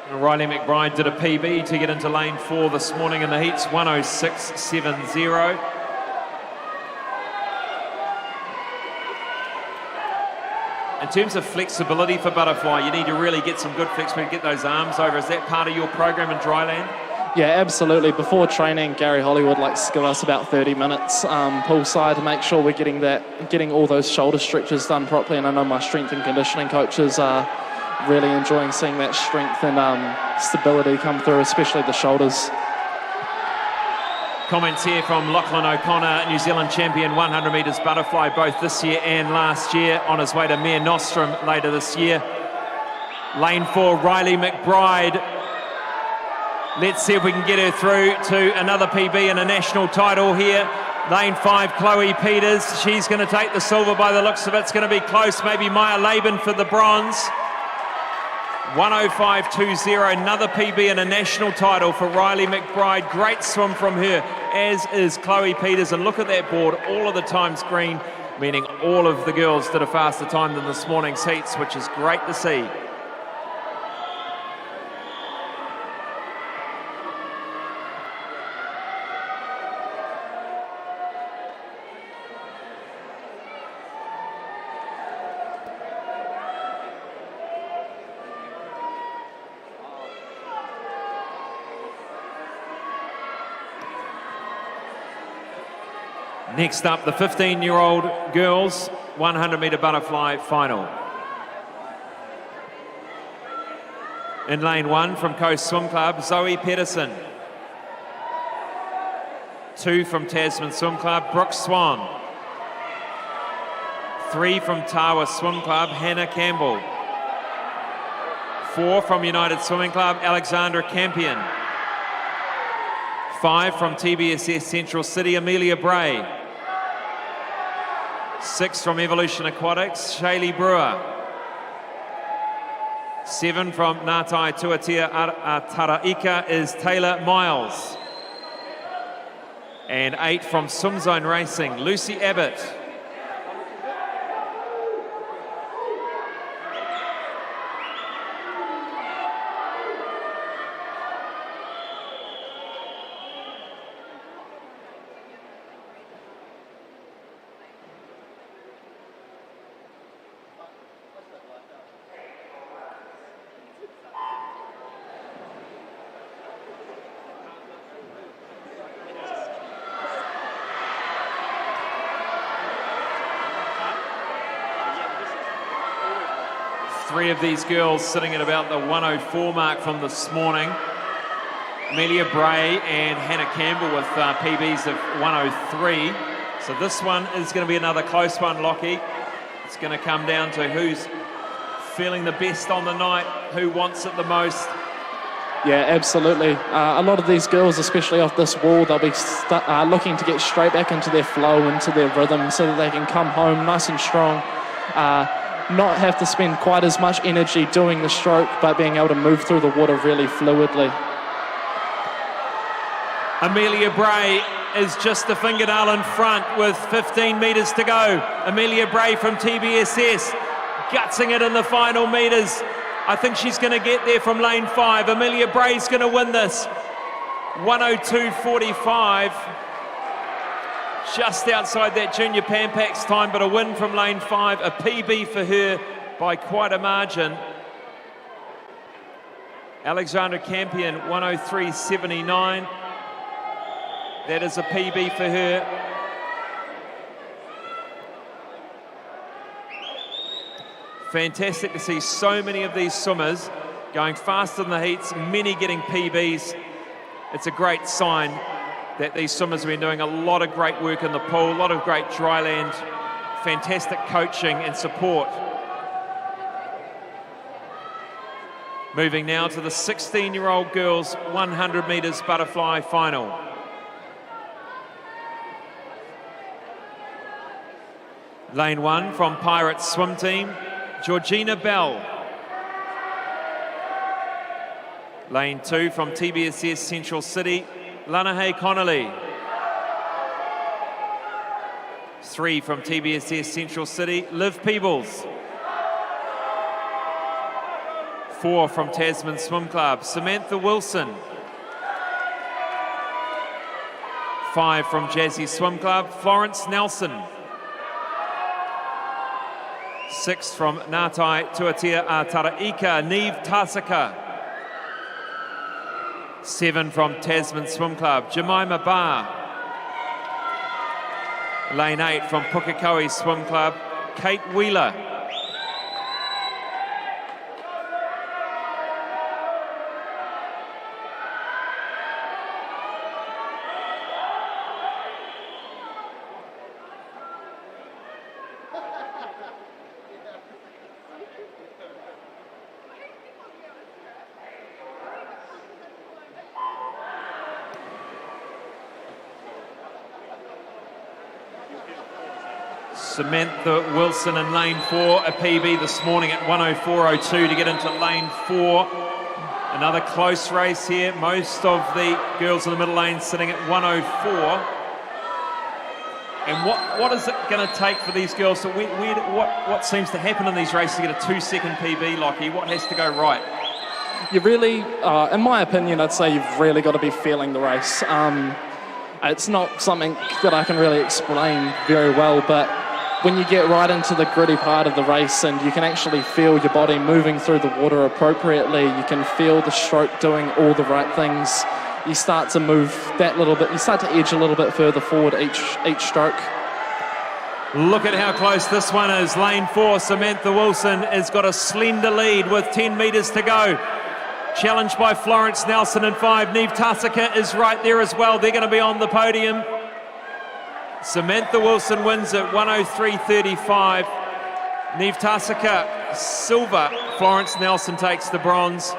Riley McBride did a PB to get into lane 4 this morning in the heats, 1:06.70. In terms of flexibility for butterfly, you need to really get some good flexibility, get those arms over. Is that part of your program in dryland? Yeah, absolutely. Before training, Gary Hollywood likes to give us about 30 minutes poolside to make sure we're getting all those shoulder stretches done properly. And I know my strength and conditioning coaches are really enjoying seeing that strength and stability come through, especially the shoulders. Comments here from Lachlan O'Connor, New Zealand champion 100 metres butterfly both this year and last year, on his way to Mere Nostrum later this year. Lane 4, Riley McBride. Let's see if we can get her through to another PB and a national title here. Lane 5, Chloe Peters. She's going to take the silver by the looks of it. It's going to be close. Maybe Maya Laban for the bronze. 1:05.20, another PB and a national title for Riley McBride. Great swim from her, as is Chloe Peters. And look at that board, all of the times green, meaning all of the girls did a faster time than this morning's heats, which is great to see. Next up, the 15-year-old girls 100-metre butterfly final. In lane 1 from Coast Swim Club, Zoe Pedersen. 2 from Tasman Swim Club, Brooke Swan. 3 from Tawa Swim Club, Hannah Campbell. 4 from United Swimming Club, Alexandra Campion. 5 from TBSS Central City, Amelia Bray. 6 from Evolution Aquatics, Shaylee Brewer. 7 from Ngātai Tuatea Taraika is Taylor Miles. And 8 from Swimzone Racing, Lucy Abbott. 3 of these girls sitting at about the 104 mark from this morning. Amelia Bray and Hannah Campbell with PBs of 103. So this one is going to be another close one, Lockie. It's going to come down to who's feeling the best on the night, who wants it the most. Yeah, absolutely. A lot of these girls, especially off this wall, they'll be looking to get straight back into their flow, into their rhythm, so that they can come home nice and strong, not have to spend quite as much energy doing the stroke, but being able to move through the water really fluidly. Amelia Bray is just a fingernail in front with 15 metres to go. Amelia Bray from TBSS, gutsing it in the final metres. I think she's going to get there from lane 5. Amelia Bray's going to win this. 102.45. Just outside that junior Pampax time, but a win from lane 5. A PB for her by quite a margin. Alexandra Campion, 103.79. That is a PB for her. Fantastic to see so many of these swimmers going faster than the heats, many getting PBs. It's a great sign that these swimmers have been doing a lot of great work in the pool, a lot of great dry land, fantastic coaching and support. Moving now to the 16-year-old girls 100 metres butterfly final. Lane 1 from Pirates swim team, Georgina Bell. Lane 2 from TBSS Central City, Lanahay Connolly. 3 from TBSS Central City, Liv Peebles. 4 from Tasman Swim Club, Samantha Wilson. 5 from Jazzy Swim Club, Florence Nelson. 6 from Ngātai Tuatea Taraika, Neve Tasaka. 7 from Tasman Swim Club, Jemima Barr. Lane 8 from Pukekohe Swim Club, Kate Wheeler. Samantha Wilson in lane 4, a PB this morning at 104.02 to get into lane 4. Another close race here. Most of the girls in the middle lane sitting at 104. And what is it going to take for these girls? So what seems to happen in these races to get a 2-second PB, Lockie? What has to go right? You really, in my opinion, I'd say you've really got to be feeling the race. It's not something that I can really explain very well, but when you get right into the gritty part of the race and you can actually feel your body moving through the water appropriately, you can feel the stroke doing all the right things, you start to move that little bit, you start to edge a little bit further forward each stroke. Look at how close this one is. Lane 4, Samantha Wilson has got a slender lead with 10 metres to go. Challenged by Florence Nelson in 5. Neve Tasaka is right there as well. They're going to be on the podium. Samantha Wilson wins at 103.35. Neve Tasaka, silver. Florence Nelson takes the bronze.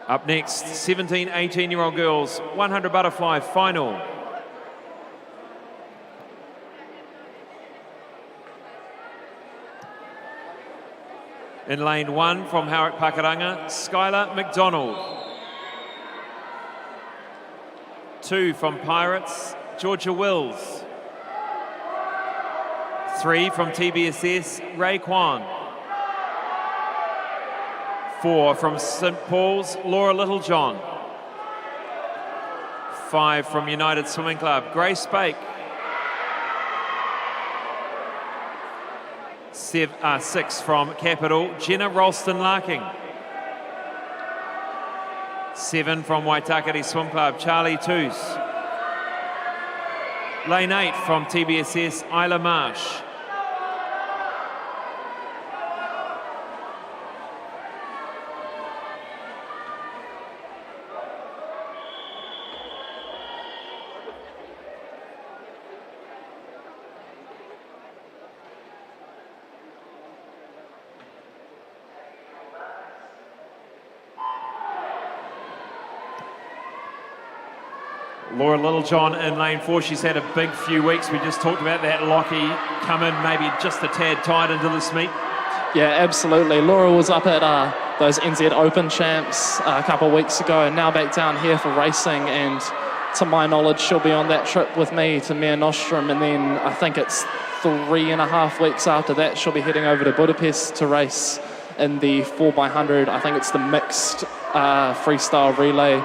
Up next, 17, 18-year-old girls, 100 butterfly final. In lane 1 from Howard Pakaranga, Skylar McDonald. 2 from Pirates, Georgia Wills. 3 from TBSS, Ray Kwan. 4 from St Paul's, Laura Littlejohn. 5 from United Swimming Club, Grace Bake. 6 from Capital, Jenna Ralston-Larking. 7 from Waitakere Swim Club, Charlie Toos. Lane 8 from TBSS, Isla Marsh. Laura Littlejohn in lane 4. She's had a big few weeks. We just talked about that. Lockie come in maybe just a tad tight into this meet. Yeah, absolutely. Laura was up at those NZ Open champs a couple of weeks ago and now back down here for racing, and to my knowledge she'll be on that trip with me to Mare Nostrum, and then I think it's 3.5 weeks after that she'll be heading over to Budapest to race in the 4x100. I think it's the mixed freestyle relay.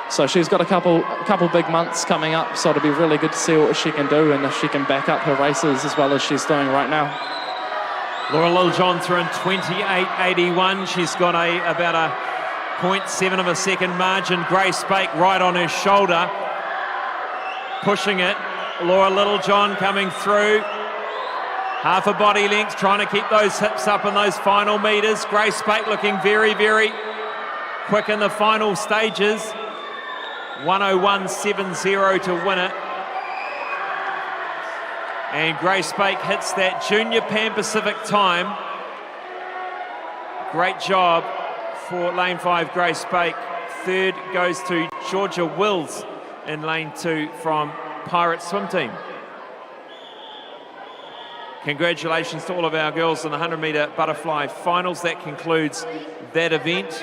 So she's got a couple big months coming up, so it'll be really good to see what she can do and if she can back up her races as well as she's doing right now. Laura Littlejohn through in 28.81. She's got about a 0.7 of a second margin. Grace Bake right on her shoulder, pushing it. Laura Littlejohn coming through. Half a body length, trying to keep those hips up in those final metres. Grace Bake looking very, very quick in the final stages. 101.70 to win it. And Grace Bake hits that Junior Pan Pacific time. Great job for lane 5, Grace Bake. Third goes to Georgia Wills in lane 2 from Pirate Swim Team. Congratulations to all of our girls in the 100-metre butterfly finals. That concludes that event.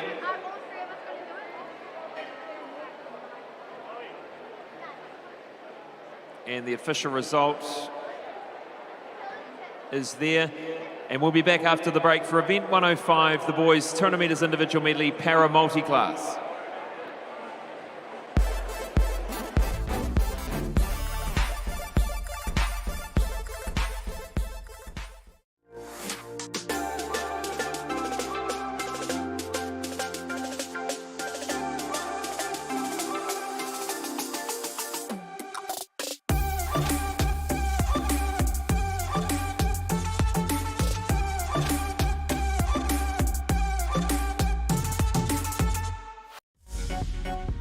And the official result is there. And we'll be back after the break for event 105, the boys 200 metres individual medley para multi-class.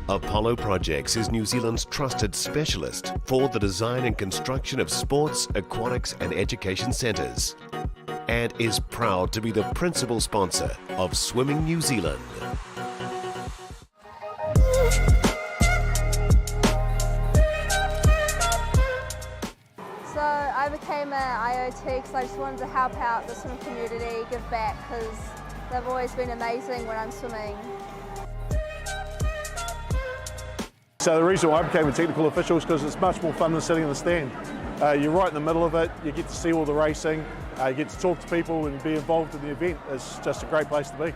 Apollo Projects is New Zealand's trusted specialist for the design and construction of sports, aquatics and education centres, and is proud to be the principal sponsor of Swimming New Zealand. So I became an IOT because I just wanted to help out the swimming community, give back, because they've always been amazing when I'm swimming. So the reason why I became a technical official is because it's much more fun than sitting in the stand. You're right in the middle of it, you get to see all the racing, you get to talk to people and be involved in the event. It's just a great place to be.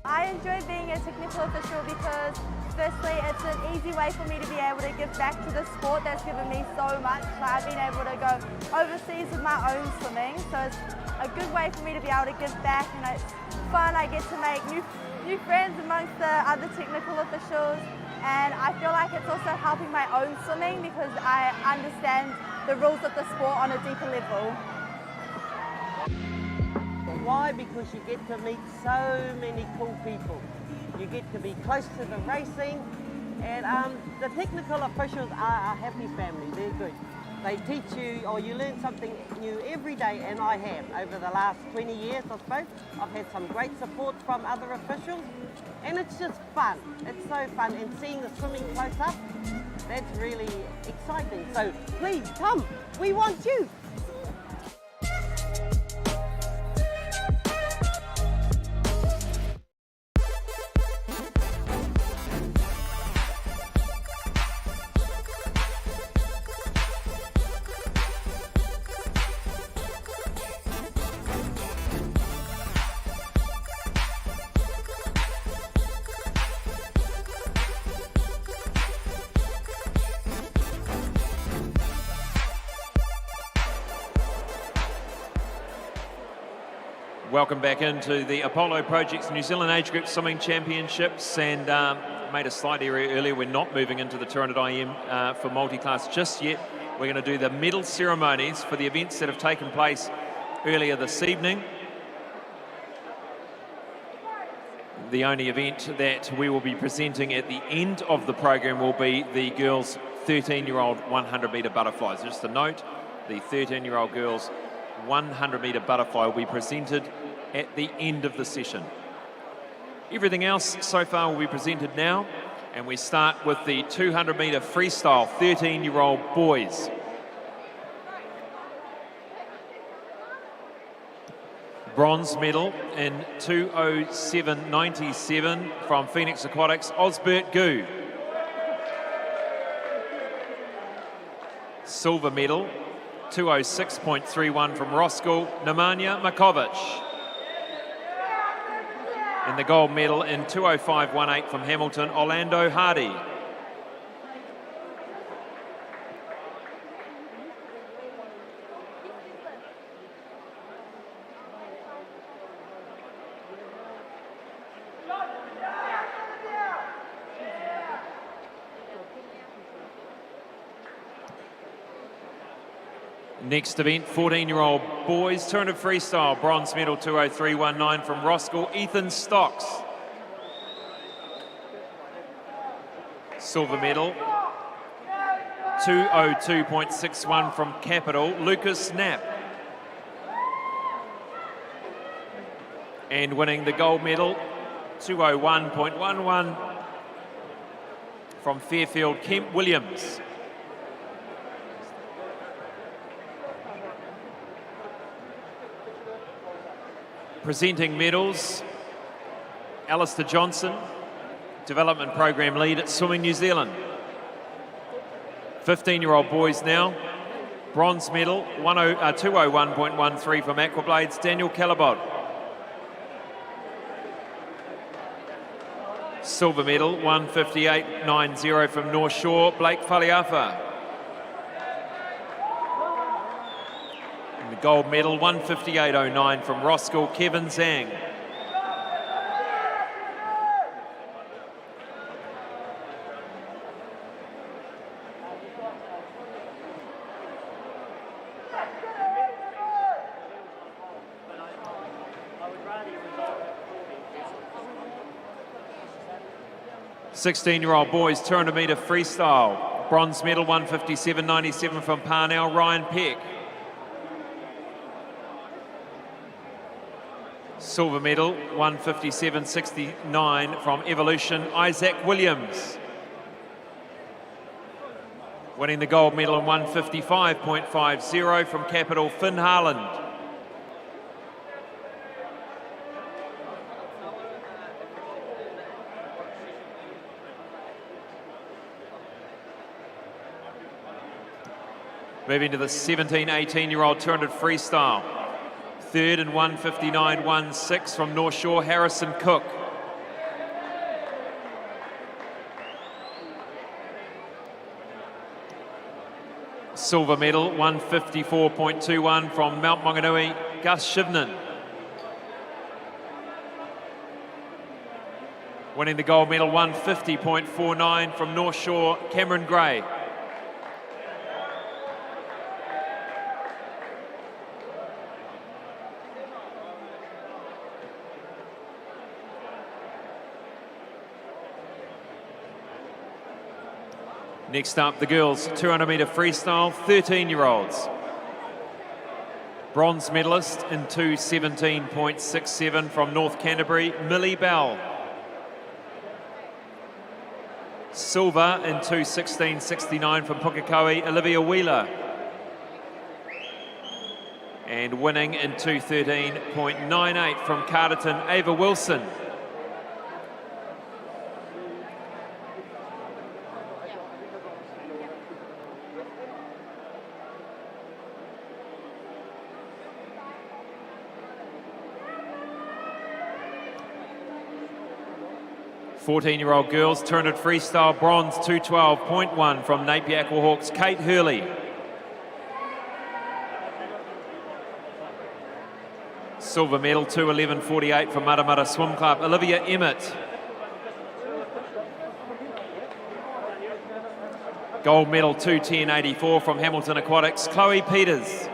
I enjoy being a technical official because firstly it's an easy way for me to be able to give back to the sport that's given me so much. I've been able to go overseas with my own swimming, so it's a good way for me to be able to give back, and it's fun. I get to make new friends amongst the other technical officials, and I feel like it's also helping my own swimming because I understand the rules of the sport on a deeper level. Why? Because you get to meet so many cool people. You get to be close to the racing, and the technical officials are a happy family. They're good. They teach you, or you learn something new every day, and I have. Over the last 20 years, I suppose, I've had some great support from other officials, and it's just fun. It's so fun, and seeing the swimming close up, that's really exciting. So please come, we want you. Welcome back into the Apollo Projects New Zealand Age Group Swimming Championships, and made a slight error earlier. We're not moving into the 200 IM for multi-class just yet. We're going to do the medal ceremonies for the events that have taken place earlier this evening. The only event that we will be presenting at the end of the program will be the girls' 13-year-old 100-metre butterflies. Just a note, the 13-year-old girls' 100-metre butterfly will be presented at the end of the session. Everything else so far will be presented now, and we start with the 200-metre freestyle 13-year-old boys. Bronze medal in 2:07.97 from Phoenix Aquatics, Osbert Gu. Silver medal, 2:06.31 from Roskell, Nemanja Makovic. And the gold medal in 2:05.18 from Hamilton, Orlando Hardy. Next event, 14-year-old boys, 200 freestyle, bronze medal 2:03.19 from Roskell, Ethan Stocks. Silver medal 2:02.61 from Capital, Lucas Knapp. And winning the gold medal 2:01.11 from Fairfield, Kemp Williams. Presenting medals, Alistair Johnson, Development Program Lead at Swimming New Zealand. 15-year-old boys now, bronze medal, 2:01.13 from Aquablades, Daniel Calabod. Silver medal, 1:58.90 from North Shore, Blake Faliafa. The gold medal, 1:58.09 from Roskell, Kevin Zhang. Sixteen-year-old boys, 200-metre freestyle. Bronze medal, 1:57.97 from Parnell, Ryan Peck. Silver medal, 1:57.69 from Evolution, Isaac Williams. Winning the gold medal in 1:55.50 from Capital, Finn Harland. Moving to the 17, 18-year-old 200 freestyle. Third in 1:59.16 from North Shore, Harrison Cook. Silver medal, 1:54.21 from Mount Maunganui, Gus Shivnan. Winning the gold medal, 1:50.49 from North Shore, Cameron Gray. Next up, the girls' 200-metre freestyle, 13-year-olds. Bronze medalist in 2:17.67 from North Canterbury, Millie Bell. Silver in 2:16.69 from Pukekohe, Olivia Wheeler. And winning in 2:13.98 from Carterton, Ava Wilson. Fourteen-year-old girls, 200 freestyle, bronze 2:12.1 from Napier Aquahawks, Kate Hurley. Silver medal, 2:11.48 from Matamata Swim Club, Olivia Emmett. Gold medal, 2:10.84 from Hamilton Aquatics, Chloe Peters.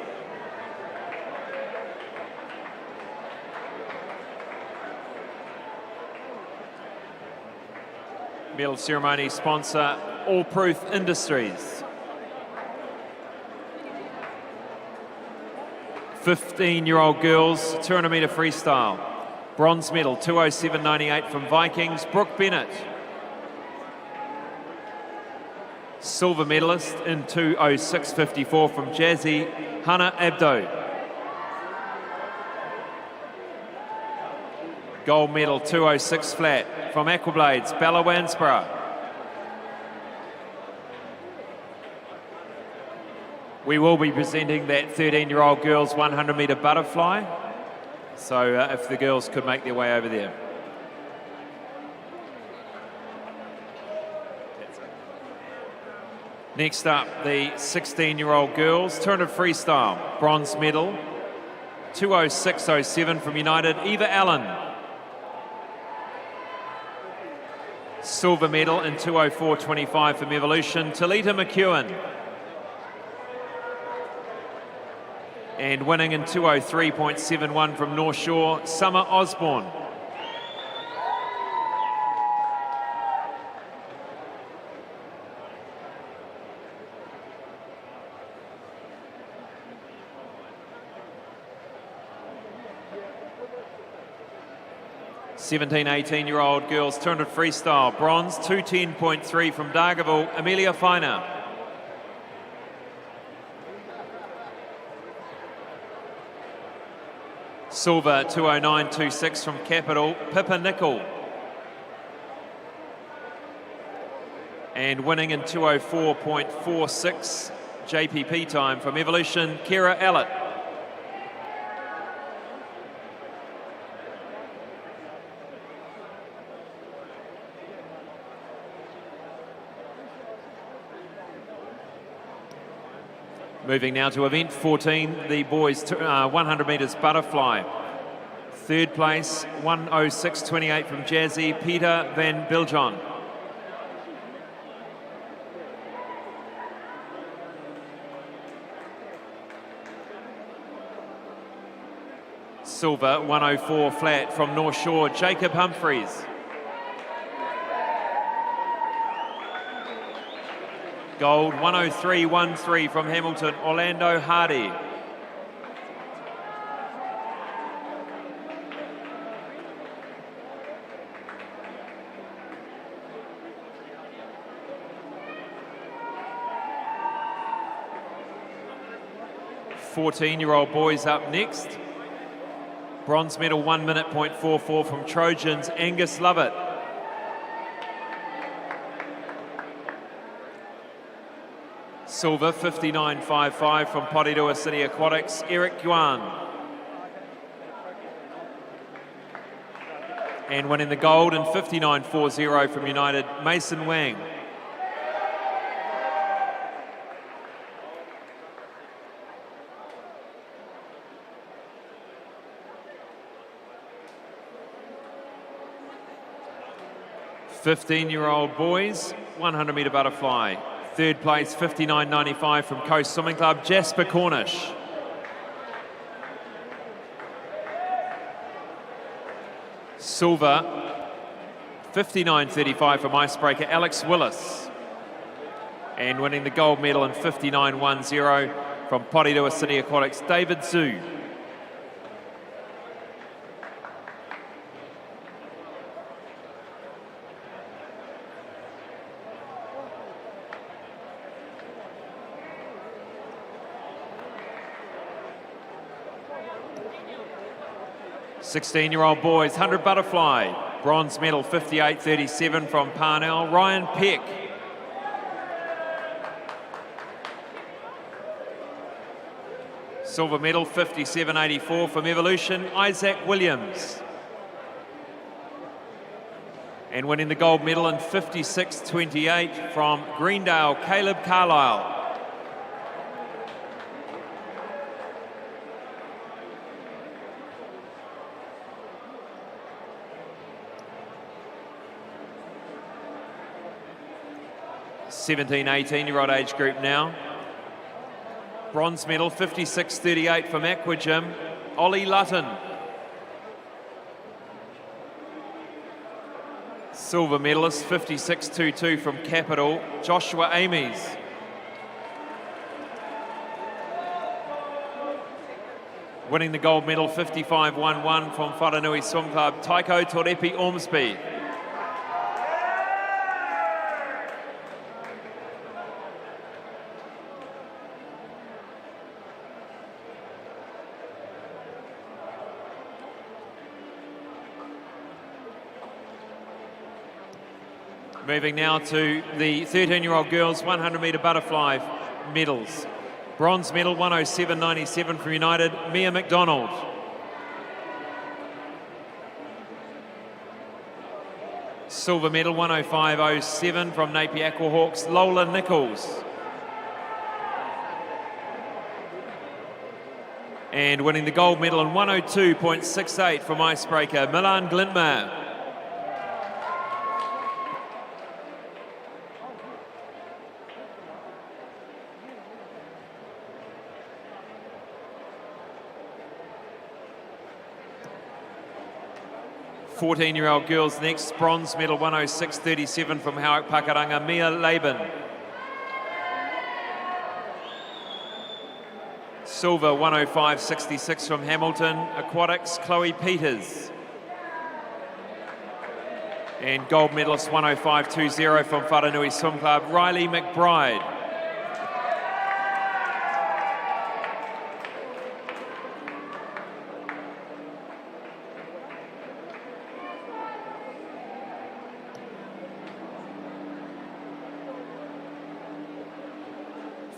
Medal ceremony sponsor, All Proof Industries. 15-year-old girls, 200-metre freestyle. Bronze medal, 2:07.98 from Vikings, Brooke Bennett. Silver medalist in 2:06.54 from Jazzy, Hannah Abdo. Gold medal, 2:06 flat from Aquablades, Bella Wansborough. We will be presenting that 13-year-old girls 100-metre butterfly. So if the girls could make their way over there. Next up, the 16-year-old girls, 200 freestyle, bronze medal, 2:06.07 from United, Eva Allen. Silver medal in 2:04.25 from Evolution, Talita McEwen. And winning in 2:03.71 from North Shore, Summer Osborne. Seventeen, 18-year-old girls, 200 freestyle, bronze, 2:10.3 from Dargaville, Amelia Feiner. Silver, 2:09.26 from Capital, Pippa Nicol. And winning in 2:04.46 JPP time from Evolution, Kira Allett. Moving now to event 14, the boys 100 metres butterfly. Third place, 1:06.28 from Jazzy, Peter Van Biljon. Silver, 1:04 flat from North Shore, Jacob Humphreys. Gold, 1:03.13 from Hamilton, Orlando Hardy. Fourteen-year-old boys up next. Bronze medal, 1:00.44 from Trojans, Angus Lovett. Silver, 59.55 from Porirua City Aquatics, Eric Yuan. And winning the gold in 59.40 from United, Mason Wang. Fifteen-year-old boys, 100-metre butterfly. Third place, 59.95 from Coast Swimming Club, Jasper Cornish. Silver, 59.35 from icebreaker, Alex Willis. And winning the gold medal in 59.10 from Porirua City Aquatics, David Zhu. Sixteen-year-old boys, 100 butterfly. Bronze medal, 58.37 from Parnell, Ryan Peck. Silver medal, 57.84 from Evolution, Isaac Williams. And winning the gold medal in 56.28 from Greendale, Caleb Carlisle. 17, 18-year-old age group now. Bronze medal, 56.38 from Aqua Gym, Ollie Lutton. Silver medalist, 56.22 from Capital, Joshua Amies. Winning the gold medal, 55.11 from Whanganui Swim Club, Taiko Torepi Ormsby. Moving now to the 13-year-old girls 100-metre butterfly medals. Bronze medal, 107.97 from United, Mia McDonald. Silver medal, 105.07 from Napier Aquahawks, Lola Nichols. And winning the gold medal in 102.68 from icebreaker, Milan Glintmar. Fourteen-year-old girls next, bronze medal 106.37 from Howard Pakaranga, Mia Laban. Silver 105.66 from Hamilton Aquatics, Chloe Peters. And gold medalist 105.20 from Whanganui Swim Club, Riley McBride.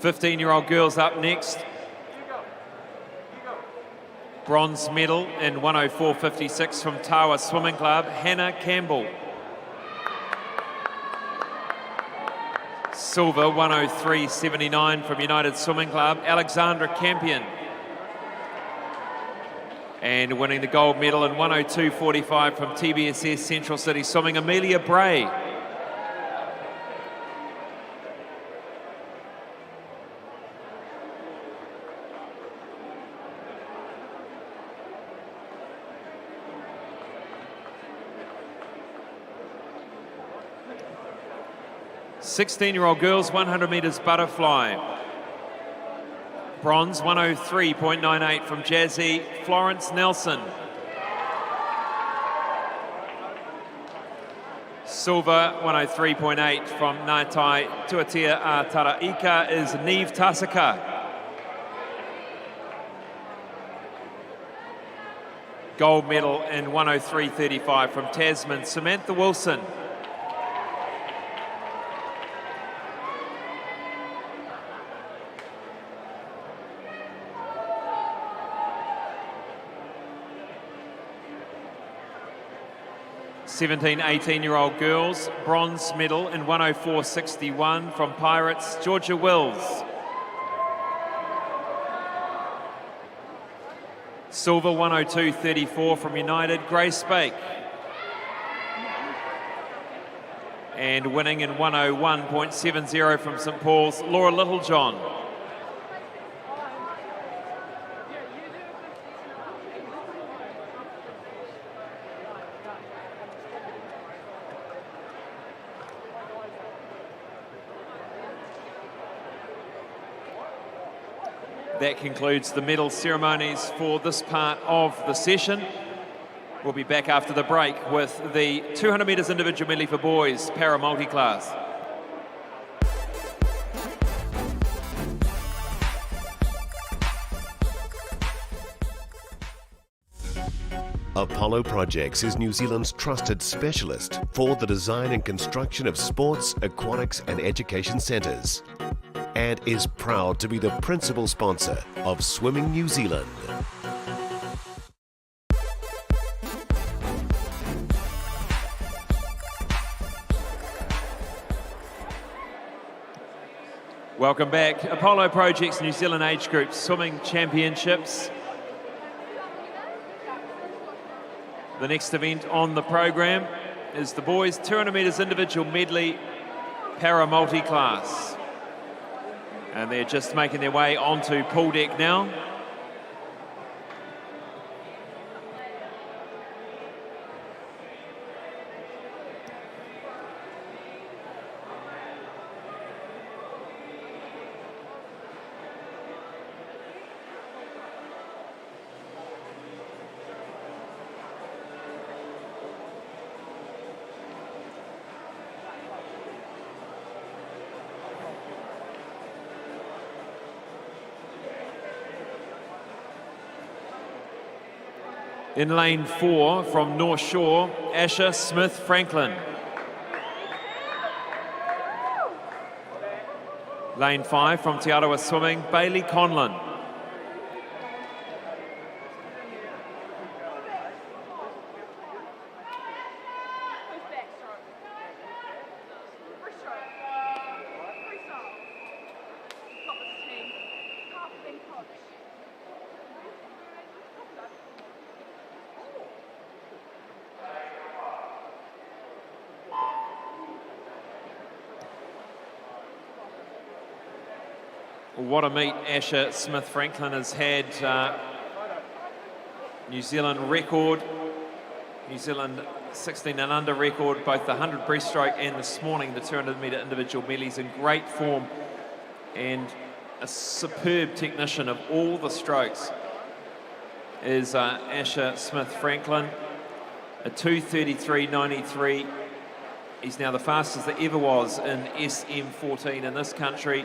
Fifteen-year-old girls up next. Bronze medal in 104.56 from Tawa Swimming Club, Hannah Campbell. Silver 103.79 from United Swimming Club, Alexandra Campion. And winning the gold medal in 102.45 from TBSS Central City Swimming, Amelia Bray. Sixteen-year-old girls, 100 metres butterfly. Bronze, 103.98 from Jazzy Florence Nelson. Silver, 103.8 from Ngātai Tuatea Taraika is Neve Tasaka. Gold medal in 103.35 from Tasman, Samantha Wilson. Seventeen, 18-year-old girls, bronze medal in 104.61 from Pirates, Georgia Wills. Silver, 102.34 from United, Grace Bake. And winning in 101.70 from St Paul's, Laura Littlejohn. That concludes the medal ceremonies for this part of the session. We'll be back after the break with the 200 metres individual medley for boys, para multi-class. Apollo Projects is New Zealand's trusted specialist for the design and construction of sports, aquatics and education centres, and is proud to be the principal sponsor of Swimming New Zealand. Welcome back. Apollo Projects New Zealand Age Group Swimming Championships. The next event on the program is the boys 200 metres individual medley para multi-class. And they're just making their way onto pool deck now. In lane 4 from North Shore, Asher Smith-Franklin. Lane 5 from Te Arawa Swimming, Bailey Conlon. What a meet Asher Smith-Franklin has had. New Zealand record, New Zealand 16 and under record, both the 100 breaststroke and this morning the 200 metre individual medleys, in great form and a superb technician of all the strokes is Asher Smith-Franklin. A 2:33.93. He's now the fastest that ever was in SM14 in this country.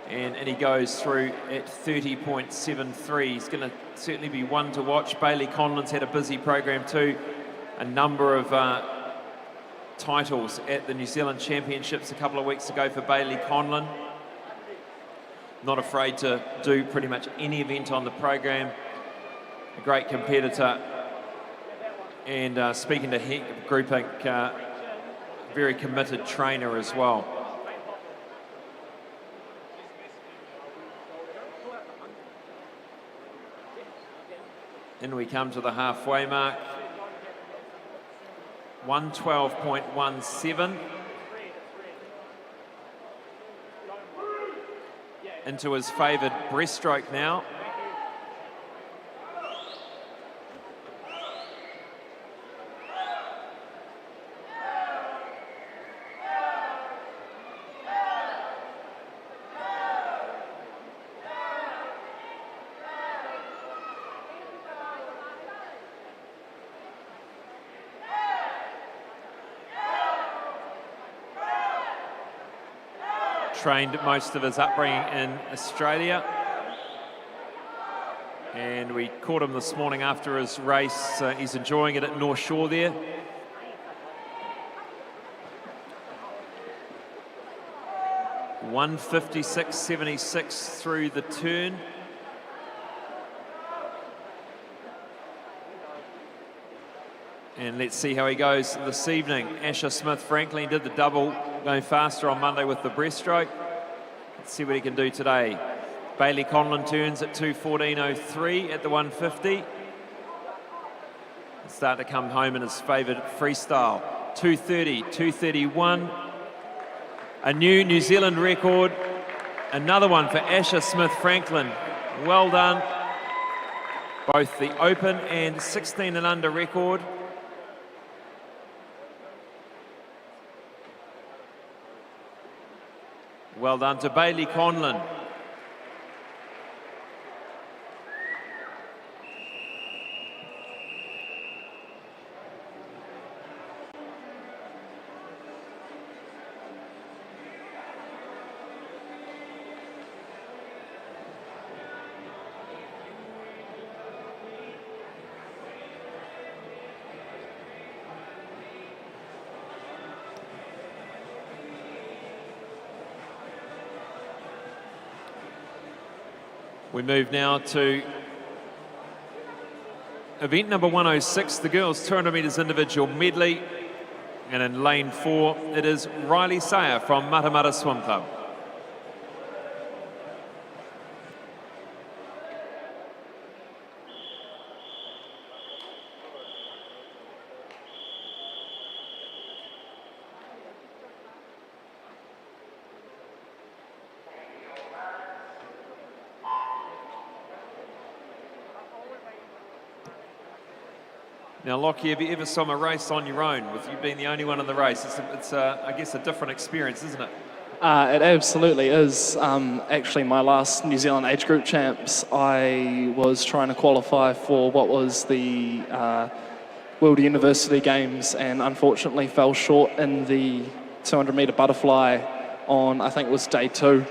And he goes through at 30.73. He's going to certainly be one to watch. Bailey Conlon's had a busy program too. A number of titles at the New Zealand Championships a couple of weeks ago for Bailey Conlon. Not afraid to do pretty much any event on the program. A great competitor. And speaking to Hank Group Inc., very committed trainer as well. In we come to the halfway mark. 112.17. Into his favoured breaststroke now. Trained most of his upbringing in Australia, and we caught him this morning after his race. He's enjoying it at North Shore there. $156.76 through the turn. And let's see how he goes this evening. Asher Smith-Franklin did the double, going faster on Monday with the breaststroke. Let's see what he can do today. Bailey Conlon turns at 2:14.03 at the 150. He'll start to come home in his favoured freestyle. 2:30, 2:31. A new New Zealand record. Another one for Asher Smith-Franklin. Well done. Both the open and 16 and under record. Well done to Bailey Conlon. We move now to event number 106, the girls 200 metres individual medley. And in lane 4, it is Riley Sayer from Matamata Swim Club. Now, Lockie, have you ever swum a race on your own, with you being the only one in the race? It's I guess, a different experience, isn't it? It absolutely is. Actually, my last New Zealand age group champs, I was trying to qualify for what was the World University Games, and unfortunately fell short in the 200-metre butterfly on, I think it was day 2.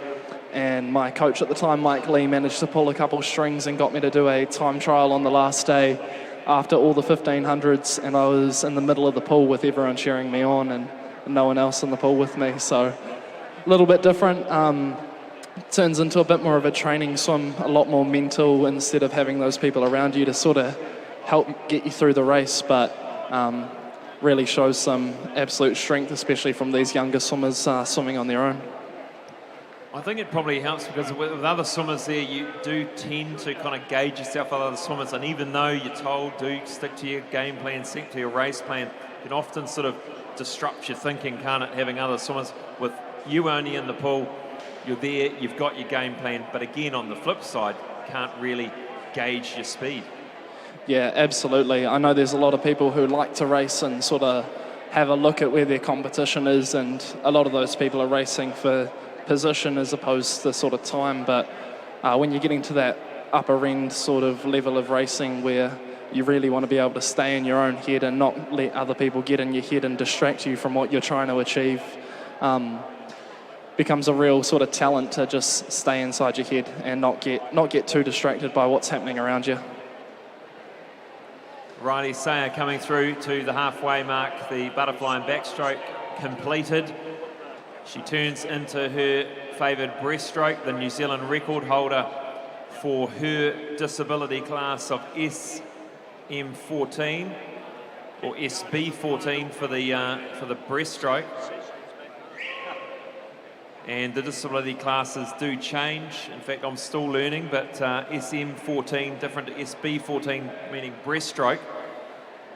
And my coach at the time, Mike Lee, managed to pull a couple strings and got me to do a time trial on the last day after all the 1500s, and I was in the middle of the pool with everyone cheering me on and no one else in the pool with me. So a little bit different. Turns into a bit more of a training swim, a lot more mental, instead of having those people around you to sort of help get you through the race, but really shows some absolute strength, especially from these younger swimmers swimming on their own. I think it probably helps because with other swimmers there, you do tend to kind of gauge yourself with other swimmers, and even though you're told do stick to your game plan, stick to your race plan, it can often sort of disrupt your thinking, can't it, having other swimmers with you only in the pool. You're there, you've got your game plan, but again, on the flip side, can't really gauge your speed. Yeah, absolutely. I know there's a lot of people who like to race and sort of have a look at where their competition is, and a lot of those people are racing for position as opposed to sort of time, but when you're getting to that upper end sort of level of racing where you really want to be able to stay in your own head and not let other people get in your head and distract you from what you're trying to achieve, becomes a real sort of talent to just stay inside your head and not get too distracted by what's happening around you. Riley Sayer coming through to the halfway mark, the butterfly and backstroke completed. She turns into her favoured breaststroke, the New Zealand record holder for her disability class of SM14 or SB14 for the breaststroke. And the disability classes do change. In fact, I'm still learning, but SM14 different to SB14, meaning breaststroke,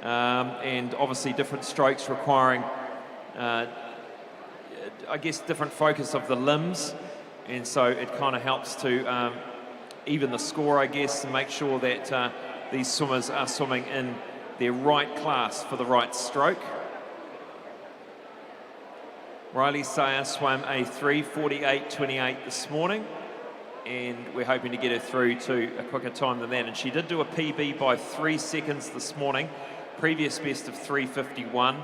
and obviously different strokes requiring I guess different focus of the limbs, and so it kind of helps to even the score, I guess, and make sure that these swimmers are swimming in their right class for the right stroke. Riley Sayer swam a 3:48.28 this morning, and we're hoping to get her through to a quicker time than that. And she did do a PB by 3 seconds this morning, previous best of 3:51.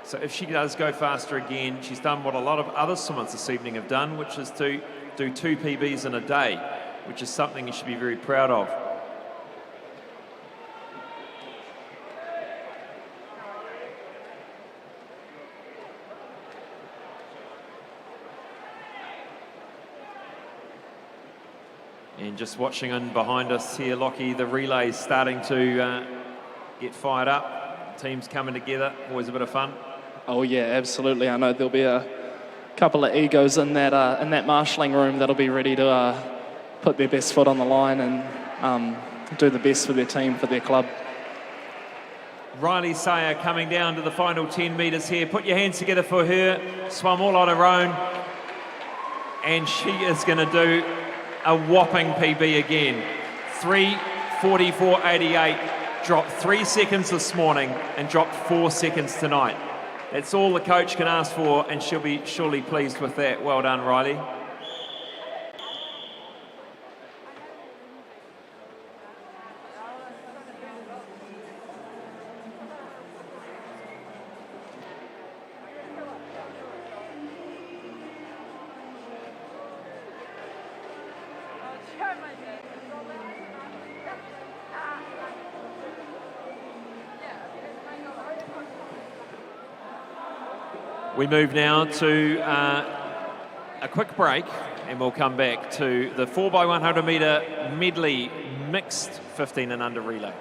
So if she does go faster again, she's done what a lot of other swimmers this evening have done, which is to do 2 PBs in a day, which is something you should be very proud of. And just watching in behind us here, Lockie, the relay's starting to get fired up. Teams coming together, always a bit of fun. Oh yeah, absolutely. I know there'll be a couple of egos in that marshalling room that'll be ready to put their best foot on the line and do the best for their team, for their club. Riley Sayer coming down to the final 10 metres here. Put your hands together for her. Swum all on her own. And she is going to do a whopping PB again. 3:44.88. Dropped 3 seconds this morning and dropped 4 seconds tonight. That's all the coach can ask for, and she'll be surely pleased with that. Well done, Riley. We move now to a quick break, and we'll come back to the 4x100 metre medley mixed 15 and under relay.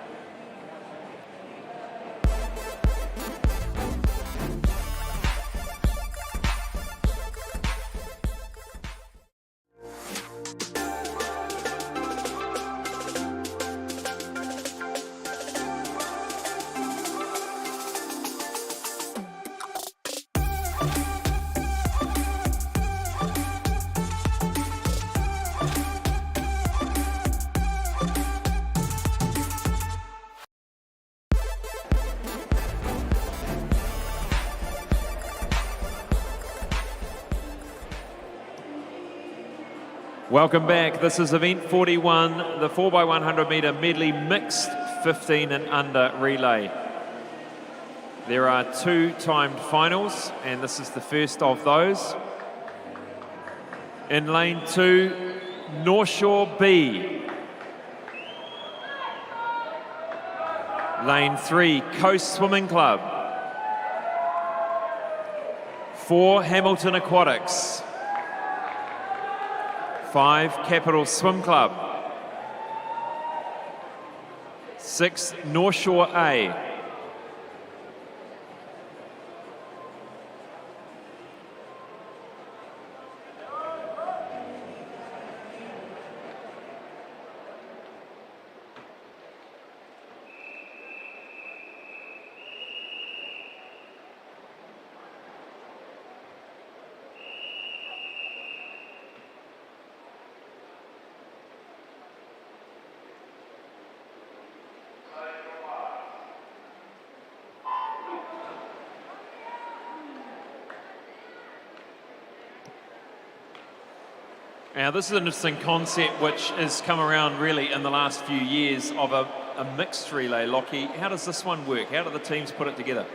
Welcome back. This is event 41, the 4x100 metre medley mixed 15 and under relay. There are 2 timed finals, and this is the first of those. In lane 2, North Shore B. Lane 3, Coast Swimming Club. 4, Hamilton Aquatics. 5, Capital Swim Club. 6, North Shore A. Now, this is an interesting concept which has come around really in the last few years of a mixed relay. Lockie, how does this one work? How do the teams put it together?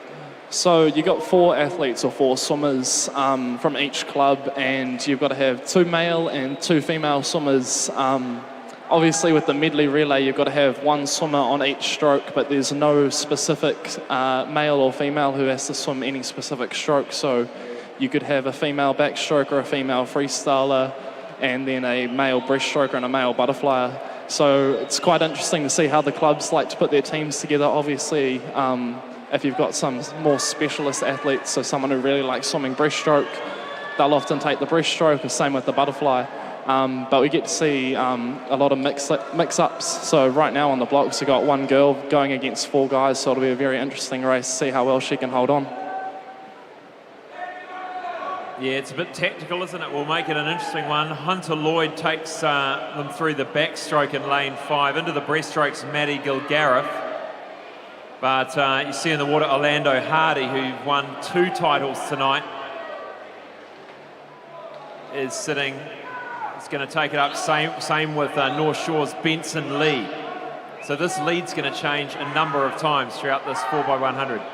So you got 4 athletes or 4 swimmers from each club, and you've got to have 2 male and 2 female swimmers. Obviously with the medley relay, you've got to have 1 swimmer on each stroke, but there's no specific male or female who has to swim any specific stroke. So you could have a female backstroke or a female freestyler, and then a male breaststroker and a male butterflyer. So it's quite interesting to see how the clubs like to put their teams together. Obviously, if you've got some more specialist athletes, so someone who really likes swimming breaststroke, they'll often take the breaststroke, or same with the butterfly. But we get to see a lot of mix-ups. So right now on the blocks, we've got 1 girl going against 4 guys, so it'll be a very interesting race to see how well she can hold on. Yeah, it's a bit tactical, isn't it? We'll make it an interesting one. Hunter Lloyd takes them through the backstroke in lane 5. Into the breaststrokes, Maddie Gilgariff. But you see in the water Orlando Hardy, who won 2 titles tonight, is sitting. He's going to take it up. Same with North Shore's Benson Lee. So this lead's going to change a number of times throughout this 4x100.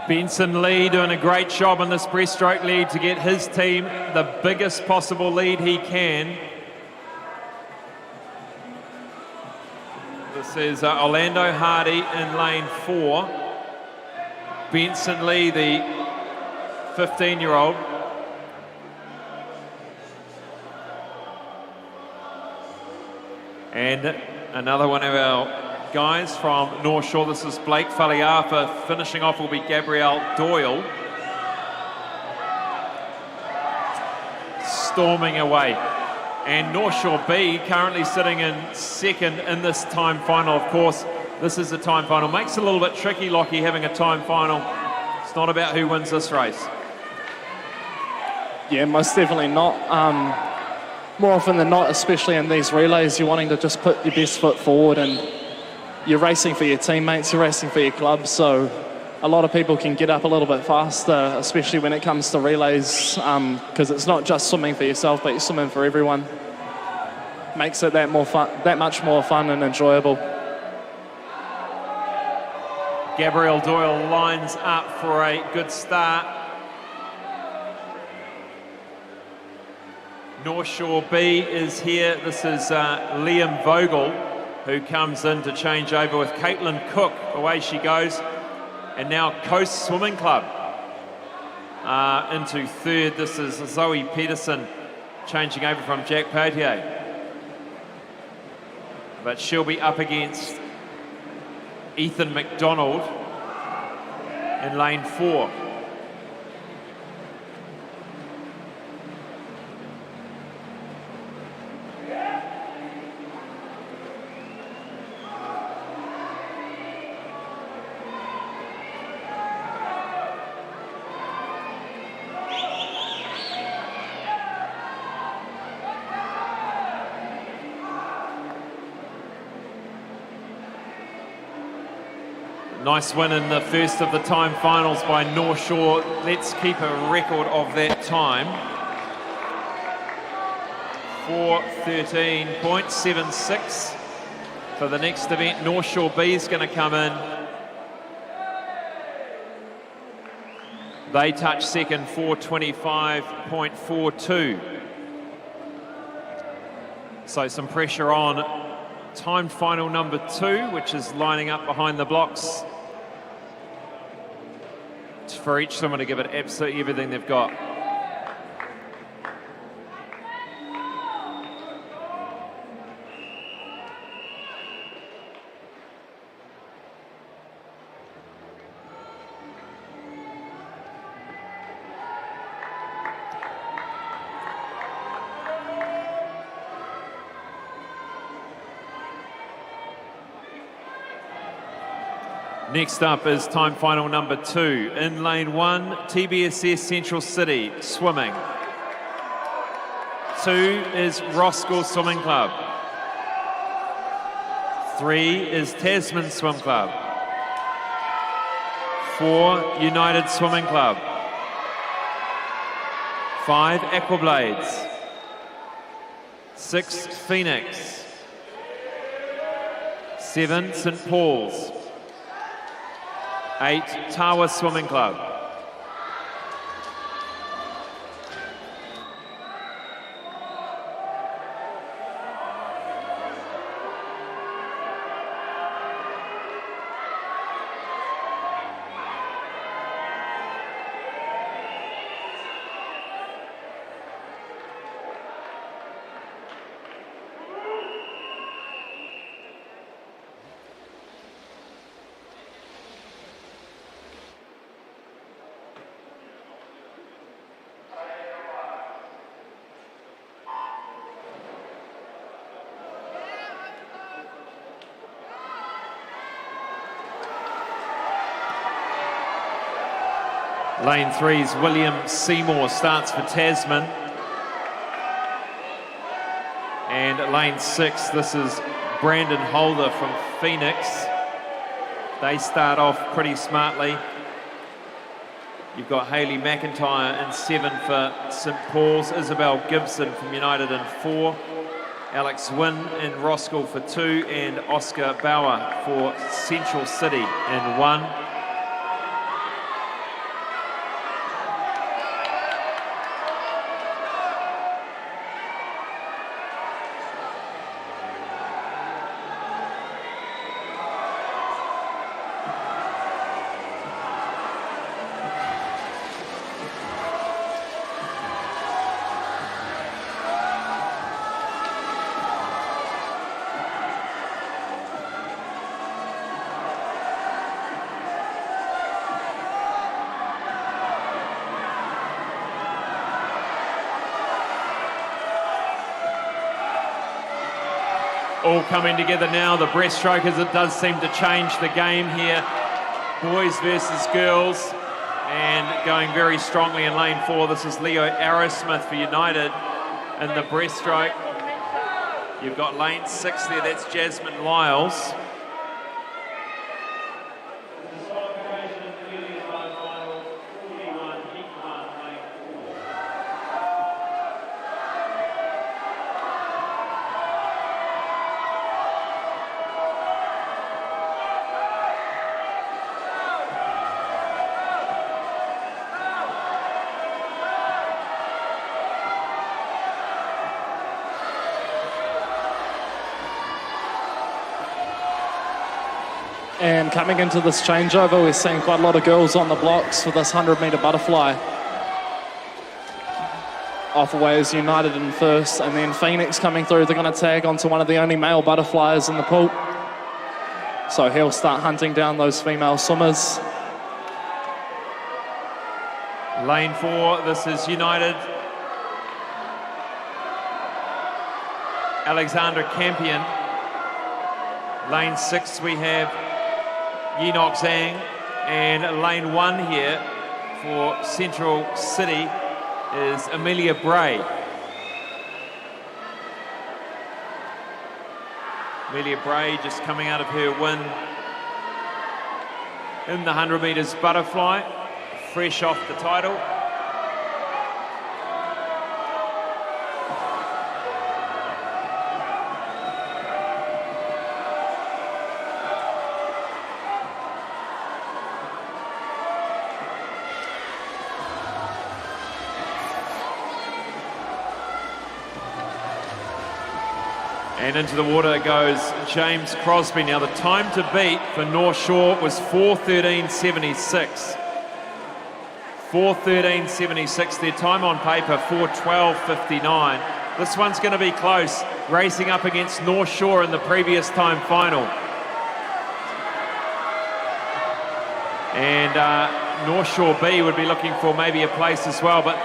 Benson Lee doing a great job on this breaststroke lead to get his team the biggest possible lead he can. This is Orlando Hardy in lane 4. Benson Lee, the 15-year-old. And another one of our guys from North Shore. This is Blake Faliafa. Finishing off will be Gabrielle Doyle. Storming away. And North Shore B currently sitting in 2nd in this time final. Of course, this is the time final. Makes it a little bit tricky, Lockie, having a time final. It's not about who wins this race. Yeah, most definitely not. More often than not, especially in these relays, you're wanting to just put your best foot forward, and you're racing for your teammates, you're racing for your club, so a lot of people can get up a little bit faster, especially when it comes to relays, because it's not just swimming for yourself, but you're swimming for everyone. Makes it that much more fun and enjoyable. Gabrielle Doyle lines up for a good start. North Shore B is here. This is Liam Vogel, who comes in to change over with Caitlin Cook. Away she goes. And now Coast Swimming Club into 3rd. This is Zoe Peterson changing over from Jack Potier. But she'll be up against Ethan McDonald in lane 4. Nice win in the first of the time finals by North Shore. Let's keep a record of that time. 4:13.76 for the next event. North Shore B is going to come in. They touch second, 4:25.42. So some pressure on time final number 2, which is lining up behind the blocks for each swimmer to give it absolutely everything they've got. Next up is time final number 2. In lane 1, TBSS Central City swimming. 2 is Roskill Swimming Club. 3 is Tasman Swim Club. 4, United Swimming Club. 5, Aquablades. 6, Phoenix. 7, St Paul's. 8, Tawa Swimming Club. Lane 3's William Seymour starts for Tasman. And at lane 6, this is Brandon Holder from Phoenix. They start off pretty smartly. You've got Hayley McIntyre in 7 for St Paul's, Isabel Gibson from United in 4, Alex Wynn in Roskill for 2, and Oscar Bauer for Central City in 1. All coming together now, the breaststroke, as it does seem to change the game here. Boys versus girls, and going very strongly in lane 4. This is Leo Arrowsmith for United in the breaststroke. You've got lane 6 there, that's Jasmine Lyles. And coming into this changeover, we're seeing quite a lot of girls on the blocks for this 100-metre butterfly. Off away is United in first, and then Phoenix coming through. They're going to tag onto one of the only male butterflies in the pool. So he'll start hunting down those female swimmers. Lane 4, this is United. Alexandra Campion. Lane 6, we have Yinok Zhang, and lane 1 here for Central City is Amelia Bray. Amelia Bray just coming out of her win in the 100 metres butterfly, fresh off the title. And into the water goes James Crosby. Now the time to beat for North Shore was 4:13.76. 4:13.76, their time on paper 4:12.59. This one's going to be close, racing up against North Shore in the previous time final. And North Shore B would be looking for maybe a place as well, but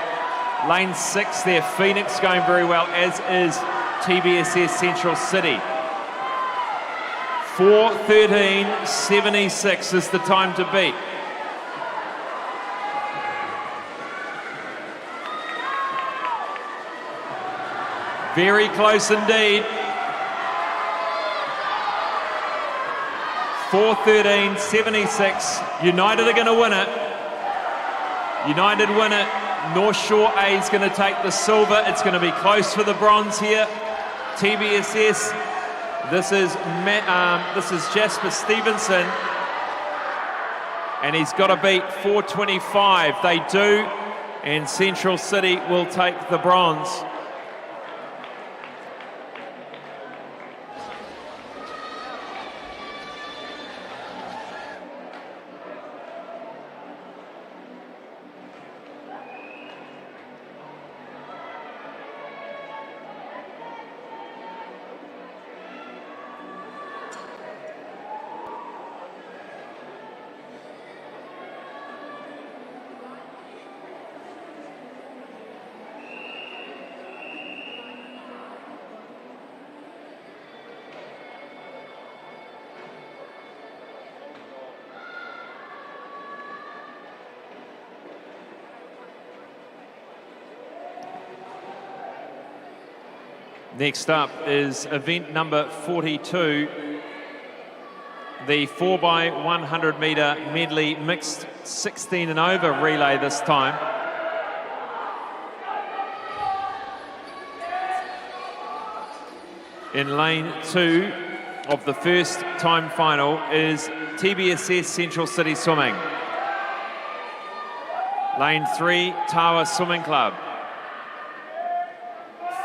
lane 6 there, Phoenix going very well, as is TBSS Central City. 4:13.76 is the time to beat. Very close indeed. 4:13.76. United are going to win it. United win it. North Shore A is going to take the silver. It's going to be close for the bronze here. TBSS, this is Jasper Stevenson, and he's got to beat 4:25. They do, and Central City will take the bronze. Next up is event number 42, the 4x100 metre medley mixed 16 and over relay this time. In lane 2 of the first time final is TBSS Central City Swimming. Lane 3, Tawa Swimming Club.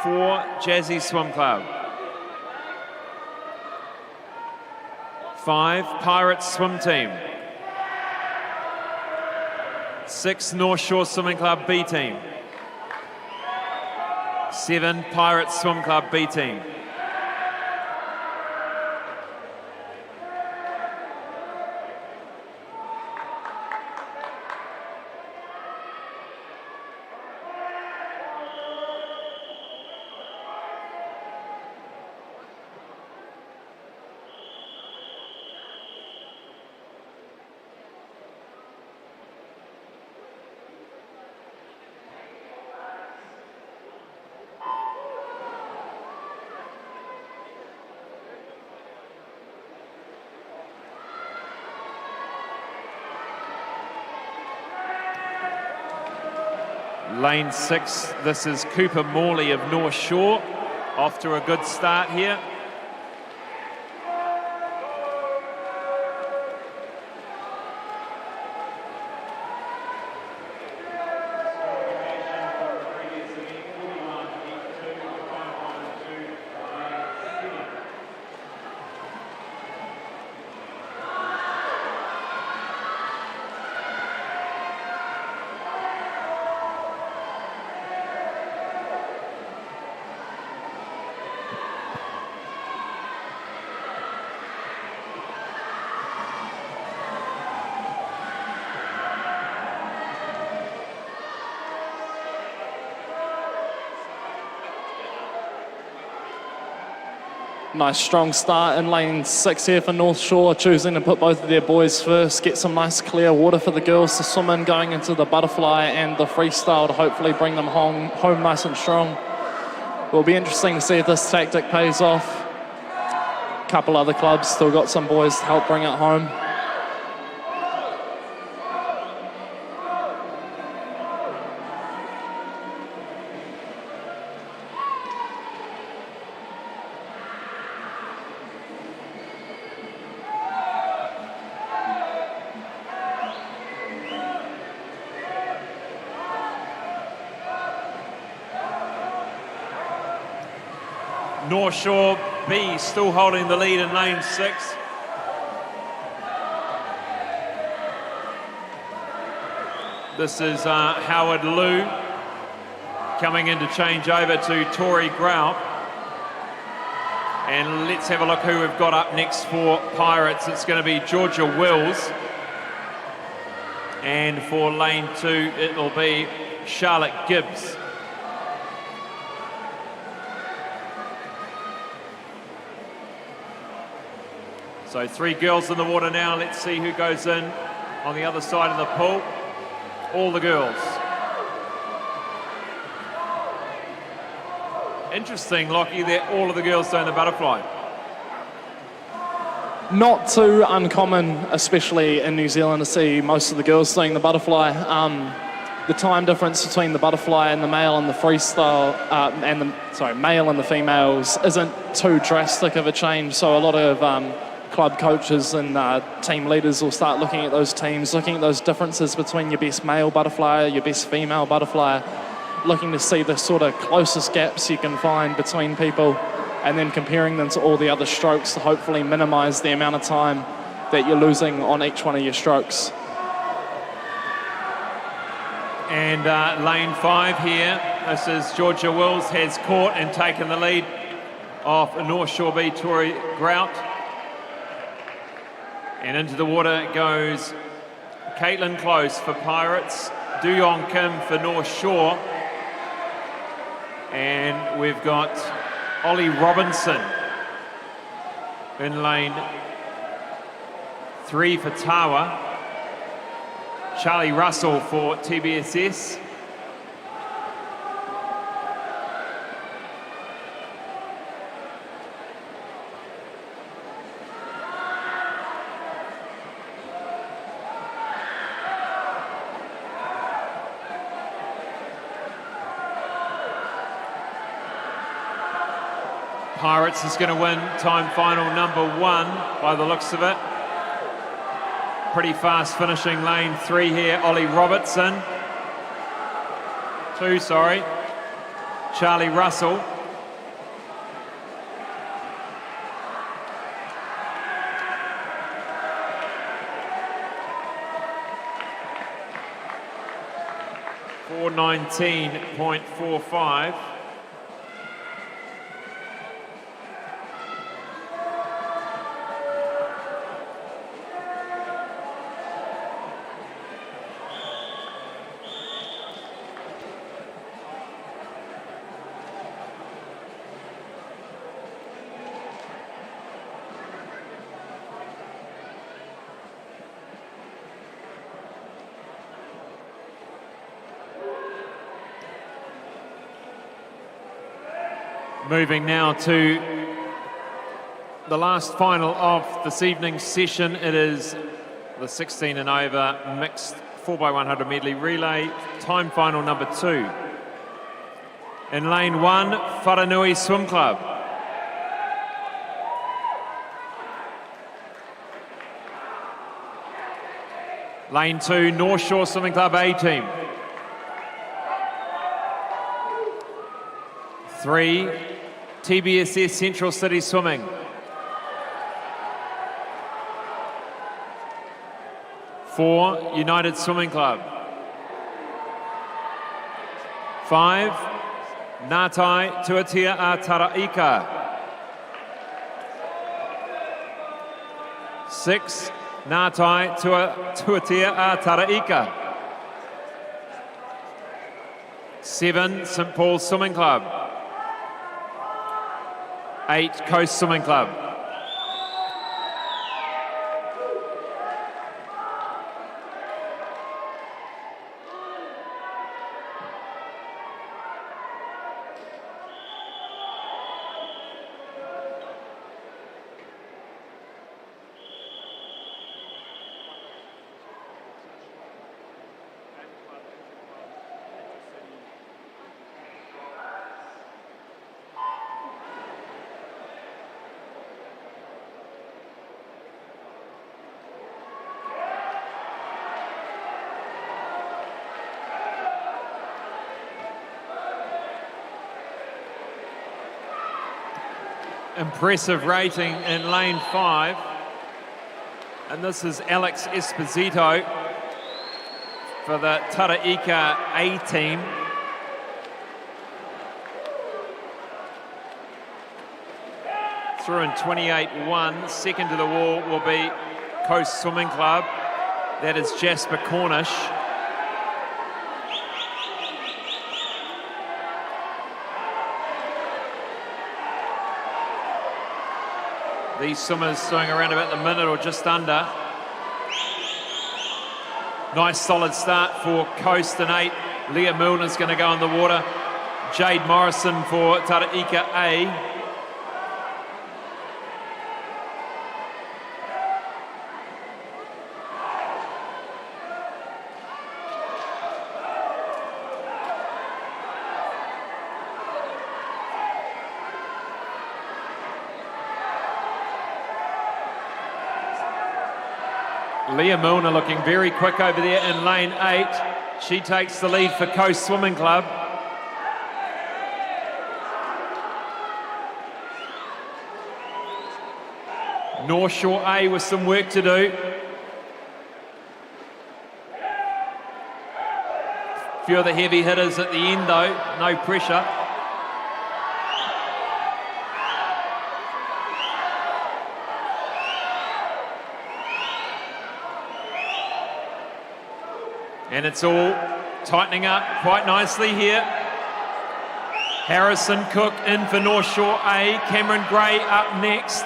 4, Jazzy Swim Club. 5, Pirates Swim Team. 6, North Shore Swimming Club B Team. 7, Pirates Swim Club B Team. Lane 6, this is Cooper Morley of North Shore, off to a good start here. Nice strong start in lane 6 here for North Shore, choosing to put both of their boys first, get some nice clear water for the girls to swim in, going into the butterfly and the freestyle to hopefully bring them home nice and strong. It'll be interesting to see if this tactic pays off. A couple other clubs still got some boys to help bring it home. North Shore B still holding the lead in lane 6. This is Howard Liu coming in to change over to Tori Grout. And let's have a look who we've got up next for Pirates. It's going to be Georgia Wills. And for lane 2, it'll be Charlotte Gibbs. So 3 girls in the water now. Let's see who goes in on the other side of the pool. All the girls. Interesting, Lockie, that all of the girls doing the butterfly. Not too uncommon, especially in New Zealand, to see most of the girls doing the butterfly. The time difference between the butterfly and the male and the freestyle, male and the females isn't too drastic of a change. So a lot of club coaches and team leaders will start looking at those teams, looking at those differences between your best male butterfly, your best female butterfly, looking to see the sort of closest gaps you can find between people, and then comparing them to all the other strokes to hopefully minimise the amount of time that you're losing on each one of your strokes. And lane 5 here, this is Georgia Wills, has caught and taken the lead off North Shore B, Tori Grout. And into the water goes Caitlin Close for Pirates, Duyong Kim for North Shore. And we've got Ollie Robinson in lane 3 for Tawa. Charlie Russell for TBSS. Pirates is going to win time final number 1 by the looks of it. Pretty fast finishing lane 3 here, Ollie Robertson. 2, sorry. Charlie Russell. .419.45. Moving now to the last final of this evening's session. It is the 16 and over mixed 4x100 medley relay, time final number 2. In lane 1, Wharanui Swim Club. Lane 2, North Shore Swimming Club A team. 3, TBSS Central City Swimming. 4, United Swimming Club. 5, Ngātai Tuatea a Taraika. 6, Ngātai Tuatea a Taraika. 7, St Paul's Swimming Club. 8, Coast Swimming Club. Impressive rating in lane 5. And this is Alex Esposito for the Taraika A team. Through in 28.1. Second to the wall will be Coast Swimming Club. That is Jasper Cornish. These swimmers doing around about the minute or just under. Nice solid start for Coast in 8. Leah Milner's going to go in the water. Jade Morrison for Taraika A. Leah Milner looking very quick over there in lane 8. She takes the lead for Coast Swimming Club. North Shore A with some work to do. A few of the heavy hitters at the end though, no pressure. And it's all tightening up quite nicely here. Harrison Cook in for North Shore A. Cameron Gray up next.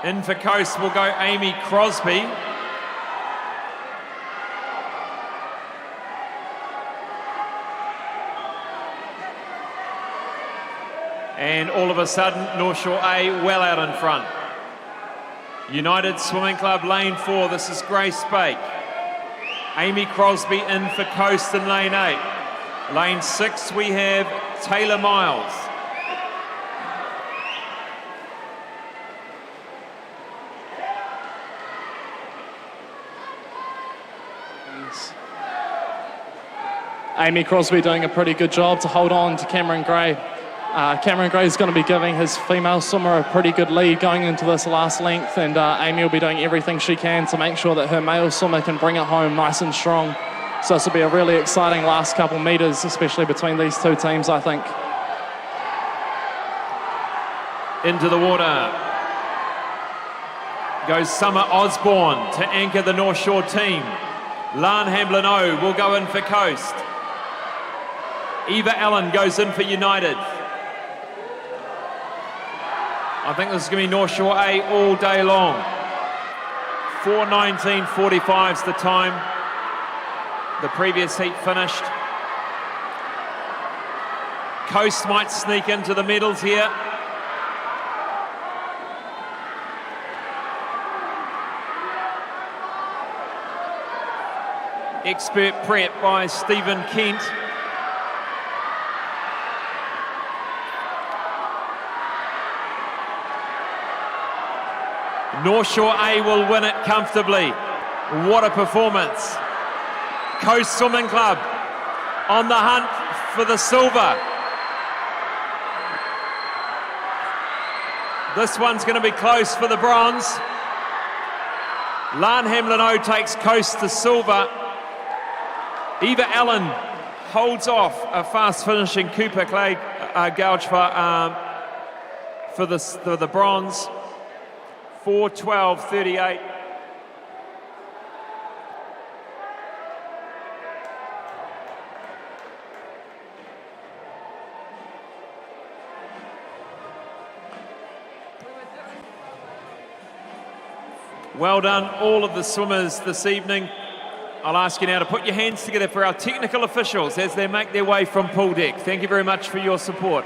In for Coast will go Amy Crosby. And all of a sudden, North Shore A well out in front. United Swimming Club, lane 4, this is Grace Spake. Amy Crosby in for Coast in lane 8. Lane 6, we have Taylor Miles. Amy Crosby doing a pretty good job to hold on to Cameron Gray. Cameron Gray is going to be giving his female swimmer a pretty good lead going into this last length, and Amy will be doing everything she can to make sure that her male swimmer can bring it home nice and strong. So this will be a really exciting last couple metres, especially between these two teams, I think. Into the water goes Summer Osborne to anchor the North Shore team. Lan Hamlin-O will go in for Coast. Eva Allen goes in for United. I think this is going to be North Shore A all day long. 4:19.45 is the time. The previous heat finished. Coast might sneak into the medals here. Expert prep by Stephen Kent. North Shore A will win it comfortably. What a performance. Coast Swimming Club on the hunt for the silver. This one's going to be close for the bronze. Lan Hamlin-O takes Coast to silver. Eva Allen holds off a fast finishing Cooper Clay Gouge for the bronze. 4:12.38. Well done, all of the swimmers this evening. I'll ask you now to put your hands together for our technical officials as they make their way from pool deck. Thank you very much for your support.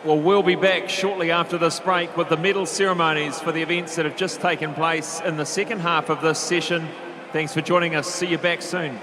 Well, we'll be back shortly after this break with the medal ceremonies for the events that have just taken place in the second half of this session. Thanks for joining us. See you back soon.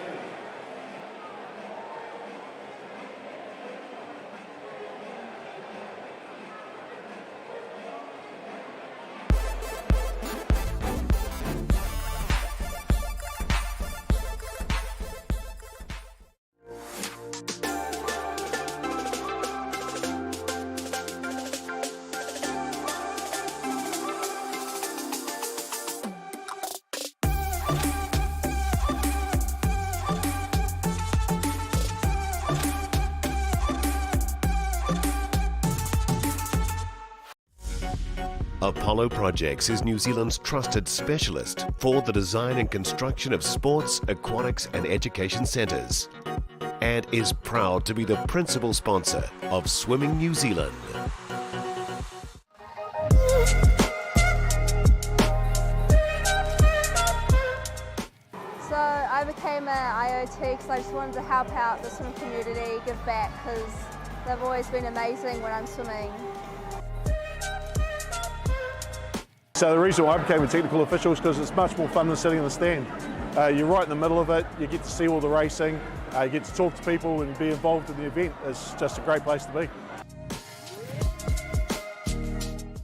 Apollo Projects is New Zealand's trusted specialist for the design and construction of sports, aquatics and education centres, and is proud to be the principal sponsor of Swimming New Zealand. So I became an IoT because I just wanted to help out the swimming community, give back, because they've always been amazing when I'm swimming. So the reason why I became a technical official is because it's much more fun than sitting in the stand. You're right in the middle of it, you get to see all the racing, you get to talk to people and be involved in the event. It's just a great place to be.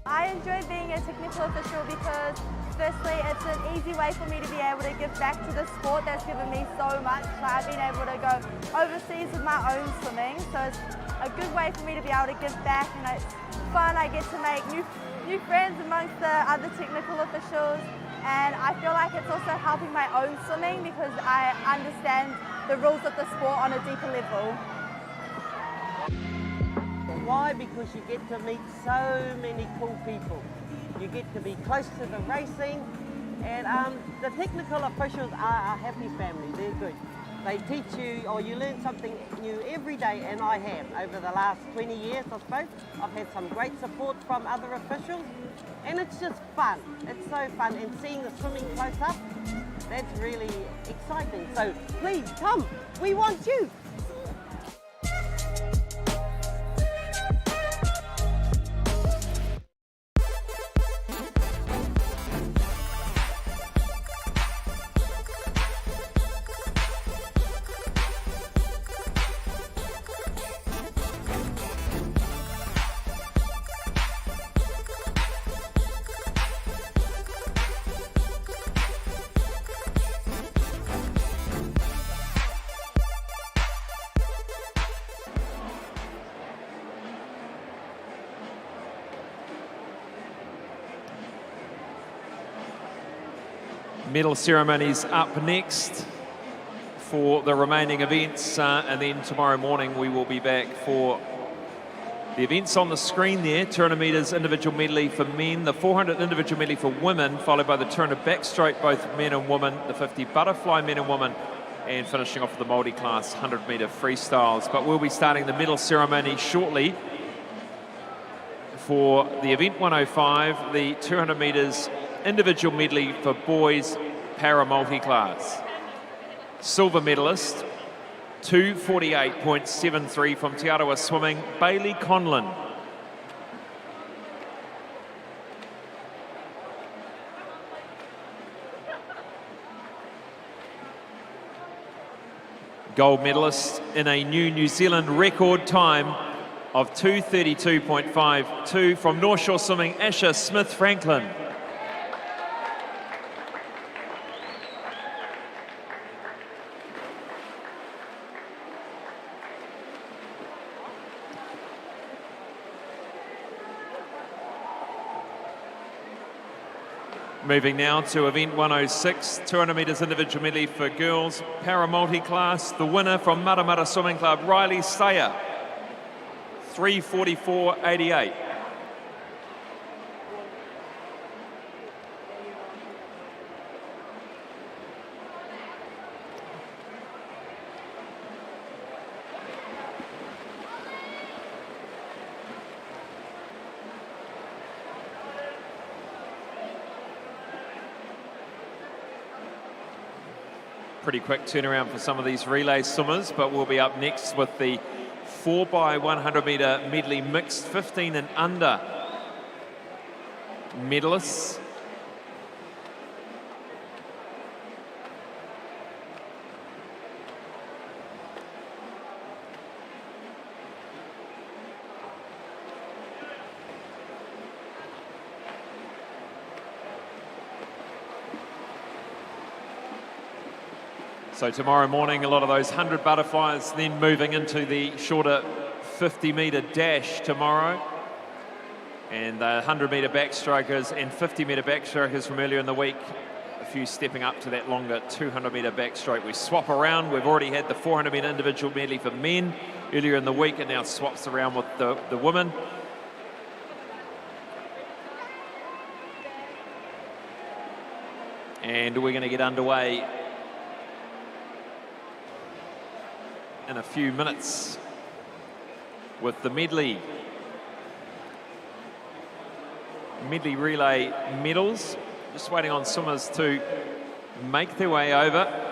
I enjoy being a technical official because firstly it's an easy way for me to be able to give back to the sport that's given me so much. I've been able to go overseas with my own swimming, so it's a good way for me to be able to give back, and it's fun. I get to make new friends amongst the other technical officials, and I feel like it's also helping my own swimming because I understand the rules of the sport on a deeper level. Why? Because you get to meet so many cool people. You get to be close to the racing, and the technical officials are a happy family. They're good. They teach you, or you learn something new every day, and I have. Over the last 20 years, I suppose, I've had some great support from other officials, and it's just fun. It's so fun, and seeing the swimming close up, that's really exciting. So please come, we want you. Medal ceremonies up next for the remaining events, and then tomorrow morning we will be back for the events on the screen there. 200 metres individual medley for men, the 400 individual medley for women, followed by the 200 backstroke both men and women, the 50 butterfly men and women, and finishing off with the multi-class 100 metre freestyles. But we'll be starting the medal ceremony shortly for the event 105, the 200 metres individual medley for boys para multi-class. Silver medalist, 2:48.73 from Te Arawa Swimming, Bailey Conlon. Gold medalist in a New Zealand record time of 2:32.52 from North Shore Swimming, Asher Smith-Franklin. Moving now to event 106, 200 metres individual medley for girls, para multi-class. The winner from Matamata Swimming Club, Riley Sayer, 3:44.88. pretty quick turnaround for some of these relay swimmers, but we'll be up next with the 4x100 metre medley mixed 15 and under medalists. So tomorrow morning, a lot of those 100 butterflies then moving into the shorter 50 metre dash tomorrow. And the 100 metre backstrokers and 50 metre backstrokers from earlier in the week, a few stepping up to that longer 200 metre backstroke. We swap around. We've already had the 400 metre individual medley for men earlier in the week, and now swaps around with the women. And we're going to get underway in a few minutes with the medley relay medals. Just waiting on swimmers to make their way over.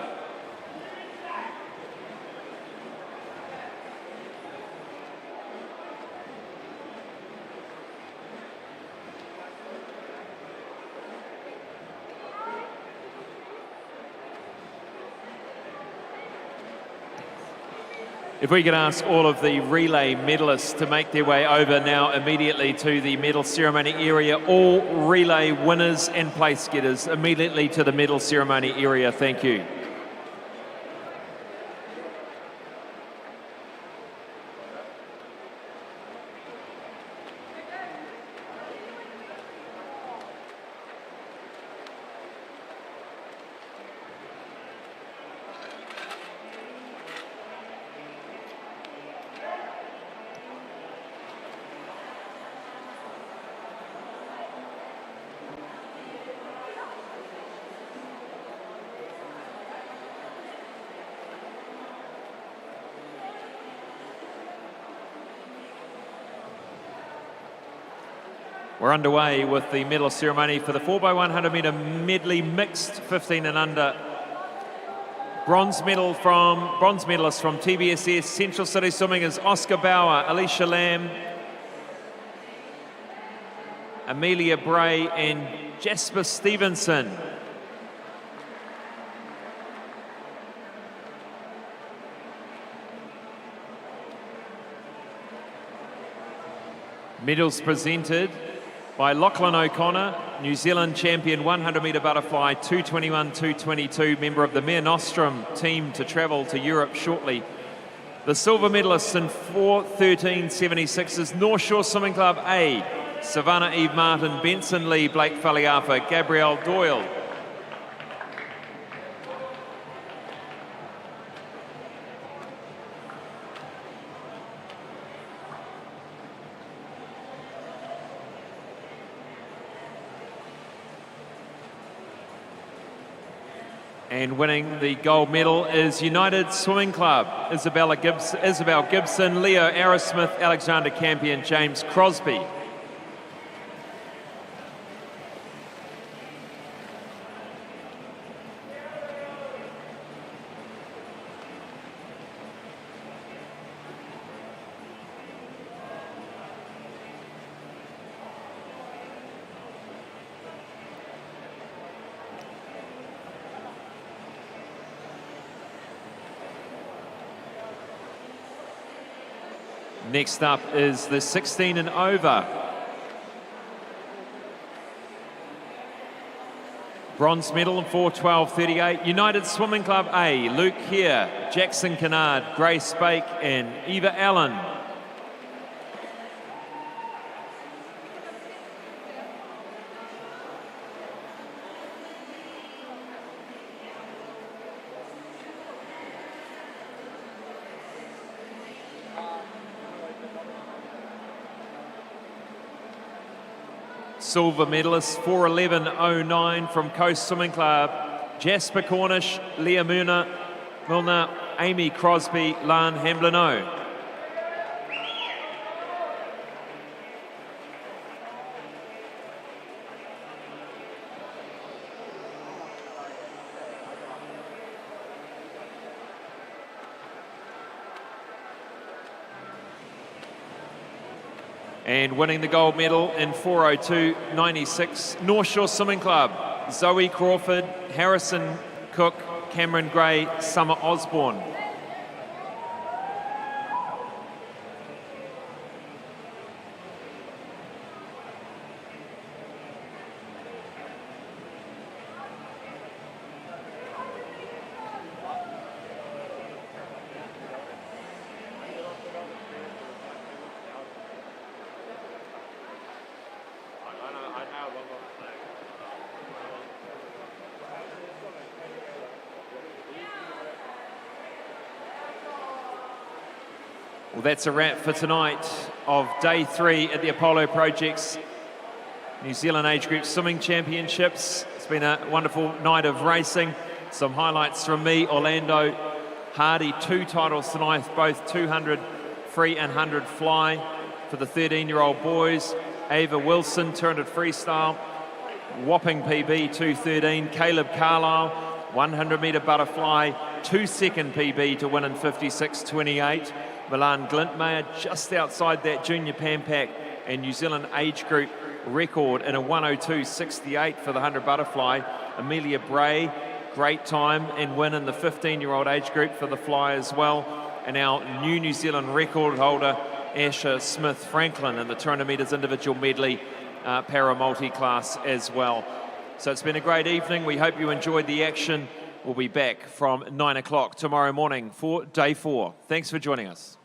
If we could ask all of the relay medalists to make their way over now immediately to the medal ceremony area. All relay winners and place getters immediately to the medal ceremony area. Thank you. We're underway with the medal ceremony for the 4x100 metre medley mixed 15 and under. Bronze medalist from TBSS Central City Swimming is Oscar Bauer, Alicia Lamb, Amelia Bray and Jasper Stevenson. Medals presented by Lachlan O'Connor, New Zealand champion 100 metre butterfly, 2:21.222, member of the Mare Nostrum team to travel to Europe shortly. The silver medalists in 4:13.76 is North Shore Swimming Club A, Savannah Eve Martin, Benson Lee, Blake Faliafa, Gabrielle Doyle. And winning the gold medal is United Swimming Club, Isabel Gibson, Leo Arrowsmith, Alexander Campion, James Crosby. Next up is the 16 and over. Bronze medal in 4:12.38. United Swimming Club A, Luke Heer, Jackson Kennard, Grace Bake and Eva Allen. Silver medalist 4:11.09 from Coast Swimming Club, Jasper Cornish, Leah Milner, Amy Crosby, Lan Hamblino. And winning the gold medal in 4:02.96, North Shore Swimming Club, Zoe Crawford, Harrison Cook, Cameron Gray, Summer Osborne. Well, that's a wrap for tonight of day 3 at the Apollo Projects New Zealand Age Group Swimming Championships. It's been a wonderful night of racing. Some highlights from me: Orlando Hardy, 2 titles tonight, both 200 free and 100 fly for the 13-year-old boys. Ava Wilson, 200 freestyle, whopping PB, 2:13. Caleb Carlisle, 100 metre butterfly, 2-second PB to win in 56.28. Milan Glintmayer just outside that junior Pan Pac and New Zealand age group record in a 1:02.68 for the 100 butterfly. Amelia Bray, great time and win in the 15-year-old age group for the fly as well. And our new New Zealand record holder, Asher Smith Franklin, in the 200 metres individual medley para multi-class as well. So it's been a great evening. We hope you enjoyed the action. We'll be back from 9 o'clock tomorrow morning for day 4. Thanks for joining us.